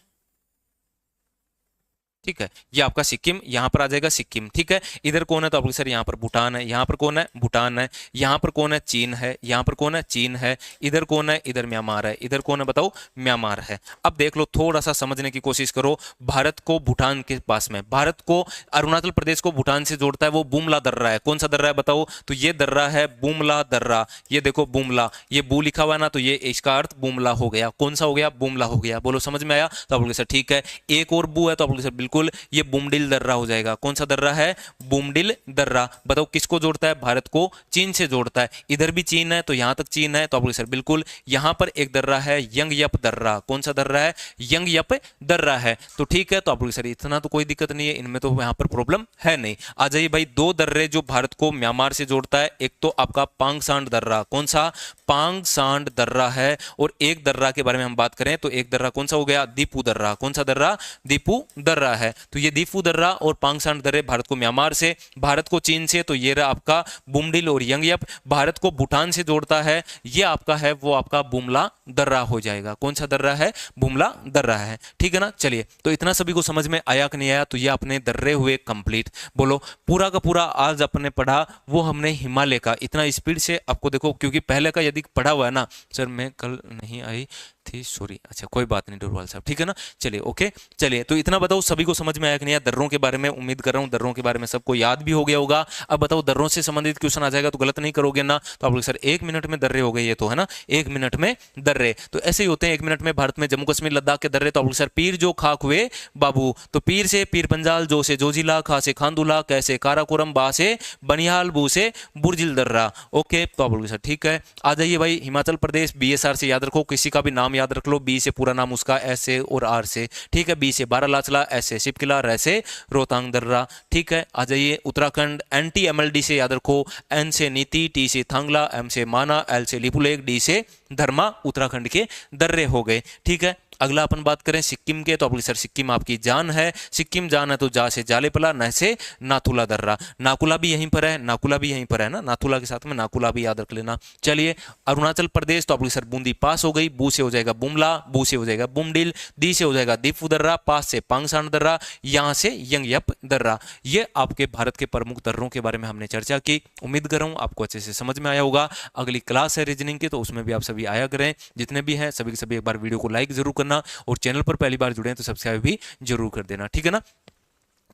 ठीक है, ये आपका सिक्किम यहां पर आ जाएगा सिक्किम। ठीक है, इधर कौन है? तो आप सर यहाँ पर भूटान है। यहाँ पर कौन है? भूटान है। यहाँ पर कौन है? चीन है। यहाँ पर कौन है? चीन है। इधर कौन है? इधर म्यांमार है। इधर कौन है बताओ? म्यांमार है। अब देख लो, थोड़ा सा समझने की कोशिश करो। भारत को भूटान के पास में, भारत को अरुणाचल प्रदेश को भूटान से जोड़ता है वो बुमला दर्रा है। कौन सा दर्रा है बताओ? तो ये दर्रा है बुमला दर्रा। ये देखो बुमला, ये बू लिखा हुआ है ना, तो ये इसका अर्थ बुमला हो गया। कौन सा हो गया? बुमला हो गया। बोलो समझ में आया? तो आप लोग सर ठीक है। एक और बू है तो आप लोग सर बिल्कुल ये बुमडिल दर्रा हो जाएगा। कौन सा दर्रा है? बुमडिल दर्रा। बताओ किसको जोड़ता है? भारत को चीन से जोड़ता है। इधर भी चीन है तो यहां तक चीन है। तो आप सर बिल्कुल यहां पर एक दर्रा है यंगयप दर्रा। कौन सा दर्रा है? यंगयप दर्रा है। तो ठीक है, तो आप सर इतना तो कोई दिक्कत नहीं है, इनमें तो यहां पर प्रॉब्लम है नहीं। आ जाइए भाई, दो दर्रे जो भारत को म्यांमार से जोड़ता है, एक तो आपका पांगसांड दर्रा। कौन सा? पांगसांड दर्रा है। और एक दर्रा के बारे में हम बात करें तो एक दर्रा कौन सा हो गया? दीपू दर्रा। कौन सा दर्रा? दीपू दर्रा है। तो ये दीफू दर्रा और पांगसांड दर्रे भारत को म्यांमार से, भारत को चीन से, तो ये रहा आपका बुमडिल और यंगयप। भारत को भूटान से जोड़ता है, ये आपका है वो आपका बुमला दर्रा हो जाएगा। कौन सा दर्रा है? बुमला दर्रा है। ठीक है ना। चलिए, तो इतना सभी को समझ में आया कि नहीं आया? तो ये अपने दर्रे हुए कंप्लीट। बोलो, पूरा का पूरा आज अपने पढ़ा वो हमने हिमालय का। इतना स्पीड से आपको देखो, क्योंकि पहले का यदि पढ़ा हुआ है ना, सर मैं कल नहीं आई थी, सॉरी, अच्छा कोई बात नहीं डोरवाल साहब, ठीक है ना। चलिए ओके, चलिए तो इतना बताओ सभी को समझ में आया कि नहीं आया? दर्रों के बारे में उम्मीद कर रहा हूं दर्रों के बारे में सबको याद भी हो गया होगा। अब बताओ, दर्रों से संबंधित क्वेश्चन आ जाएगा तो गलत नहीं करोगे ना? तो आप लोग सर 1 मिनट में दर्रे हो गए, ये तो है ना, 1 मिनट में दर्रे तो ऐसे ही होते हैं 1 मिनट में। भारत में जम्मू कश्मीर लद्दाख के दर्रे। तो आप लोग सर पीर जो खाक हुए बाबू, तो पीर से पीर पंजाल, जो से जोजिला, खा से खांदुला, कैसे काराकोरम, बा से बनिहाल, बू से बुर्जिल दर्रा। ओके, तो आप लोग सर ठीक है। आ जाइए भाई, हिमाचल प्रदेश BSR से याद रखो, किसी का भी नाम याद रख लो, बी से पूरा नाम उसका, एस से और आर से, ठीक है। बी से बारालाचला, एस से शिपकिला, रे से रोहतांग दर्रा, ठीक है। आ जाइए उत्तराखंड, NT MLD से याद रखो, N से नीति, T से थांगला, M से माना, L से लिपुलेख, D से धर्मा, उत्तराखंड के दर्रे हो गए, ठीक है। अगला अपन बात करें सिक्किम के, तो अपनी सर सिक्किम आपकी जान है, सिक्किम जान है तो जा से जालेपला, न से नाथुला दर्रा। नाकुला भी यहीं पर है, नाकुला भी यहीं पर है ना, नाथुला के साथ में नाकुला भी याद रख लेना। चलिए, अरुणाचल प्रदेश, तो अपनी सर बूंदी पास हो गई, बू से हो जाएगा बुमला, बू से हो जाएगा बुमडिल, दी से हो जाएगा दीफू दर्रा, पास से पांगसांड दर्रा, यहां से यंगयप दर्रा। ये आपके भारत के प्रमुख दर्रों के बारे में हमने चर्चा की। उम्मीद कर रहा हूं आपको अच्छे से समझ में आया होगा। अगली क्लास है रीजनिंग की, तो उसमें भी आप सभी आया करें, जितने भी हैं सभी के सभी एक बार वीडियो को लाइक जरूर करना, और चैनल पर पहली बार जुड़े हैं तो सब्सक्राइब भी जरूर कर देना, ठीक है ना।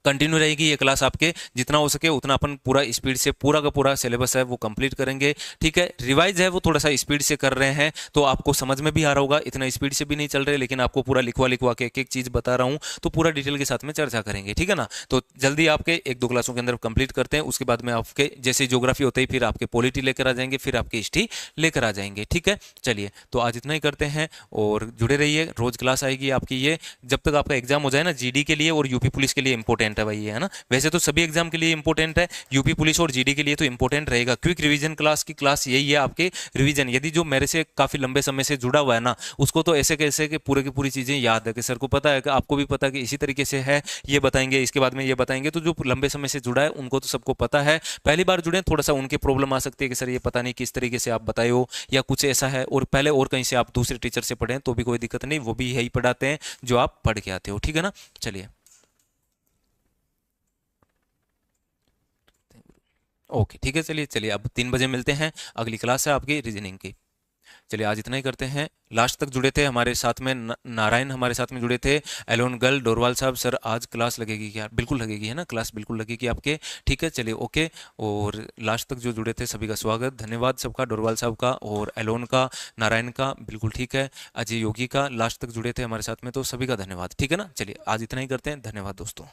कंटिन्यू रहेगी ये क्लास आपके, जितना हो सके उतना अपन पूरा स्पीड से पूरा का पूरा सिलेबस है वो कंप्लीट करेंगे, ठीक है। रिवाइज है वो थोड़ा सा स्पीड से कर रहे हैं, तो आपको समझ में भी आ रहा होगा, इतना स्पीड से भी नहीं चल रहे, लेकिन आपको पूरा लिखवा लिखवा के एक एक चीज बता रहा हूं, तो पूरा डिटेल के साथ में चर्चा करेंगे, ठीक है ना। तो जल्दी आपके 1-2 क्लासों के अंदर कंप्लीट करते हैं, उसके बाद में आपके जैसे ज्योग्राफी होते ही फिर आपके पॉलिटी लेकर आ जाएंगे, फिर आपकी हिस्ट्री लेकर आ जाएंगे, ठीक है। चलिए, तो आज इतना ही करते हैं, और जुड़े रहिए, रोज क्लास आएगी आपकी ये, जब तक आपका एग्जाम हो जाए ना, GD के लिए और यूपी पुलिस के लिए इंपॉर्टेंट है भाई ये, है ना। वैसे तो सभी एग्जाम के लिए इंपॉर्टेंट है, यूपी पुलिस और GD के लिए तो इंपॉर्टेंट रहेगा। क्विक रिवीजन क्लास की क्लास यही है आपके, रिवीजन। यदि जो मेरे से काफी लंबे समय से जुड़ा हुआ है ना, उसको तो ऐसे कैसे कि पूरे की पूरी चीजें याद है, कि सर को पता है, कि आपको भी पता है कि इसी तरीके से है, ये बताएंगे, इसके बाद में ये बताएंगे। तो जो लंबे समय से जुड़ा है उनको तो सबको पता है, पहली बार जुड़े थोड़ा सा उनकी प्रॉब्लम आ सकती है कि सर ये पता नहीं किस तरीके से आप बताए हो, या कुछ ऐसा है, और पहले और कहीं से आप दूसरे टीचर से पढ़ें तो भी कोई दिक्कत नहीं, वो भी यही पढ़ाते हैं जो आप पढ़ के आते हो, ठीक है ना। चलिए ओके, ठीक है। चलिए चलिए, अब 3 बजे मिलते हैं, अगली क्लास है आपकी रीजनिंग की। चलिए आज इतना ही करते हैं। लास्ट तक जुड़े थे हमारे साथ में, नारायण हमारे साथ में जुड़े थे, एलोन गर्ल, डोरवाल साहब, सर आज क्लास लगेगी क्या? बिल्कुल लगेगी, है ना, क्लास बिल्कुल लगेगी आपके, ठीक है। चलिए ओके, और लास्ट तक जो जुड़े थे सभी का स्वागत, धन्यवाद सबका, डोरवाल साहब का और एलोन का, नारायण का, बिल्कुल ठीक है, अजय योगी का, लास्ट तक जुड़े थे हमारे साथ में, तो सभी का धन्यवाद, ठीक है ना। चलिए आज इतना ही करते हैं, धन्यवाद दोस्तों।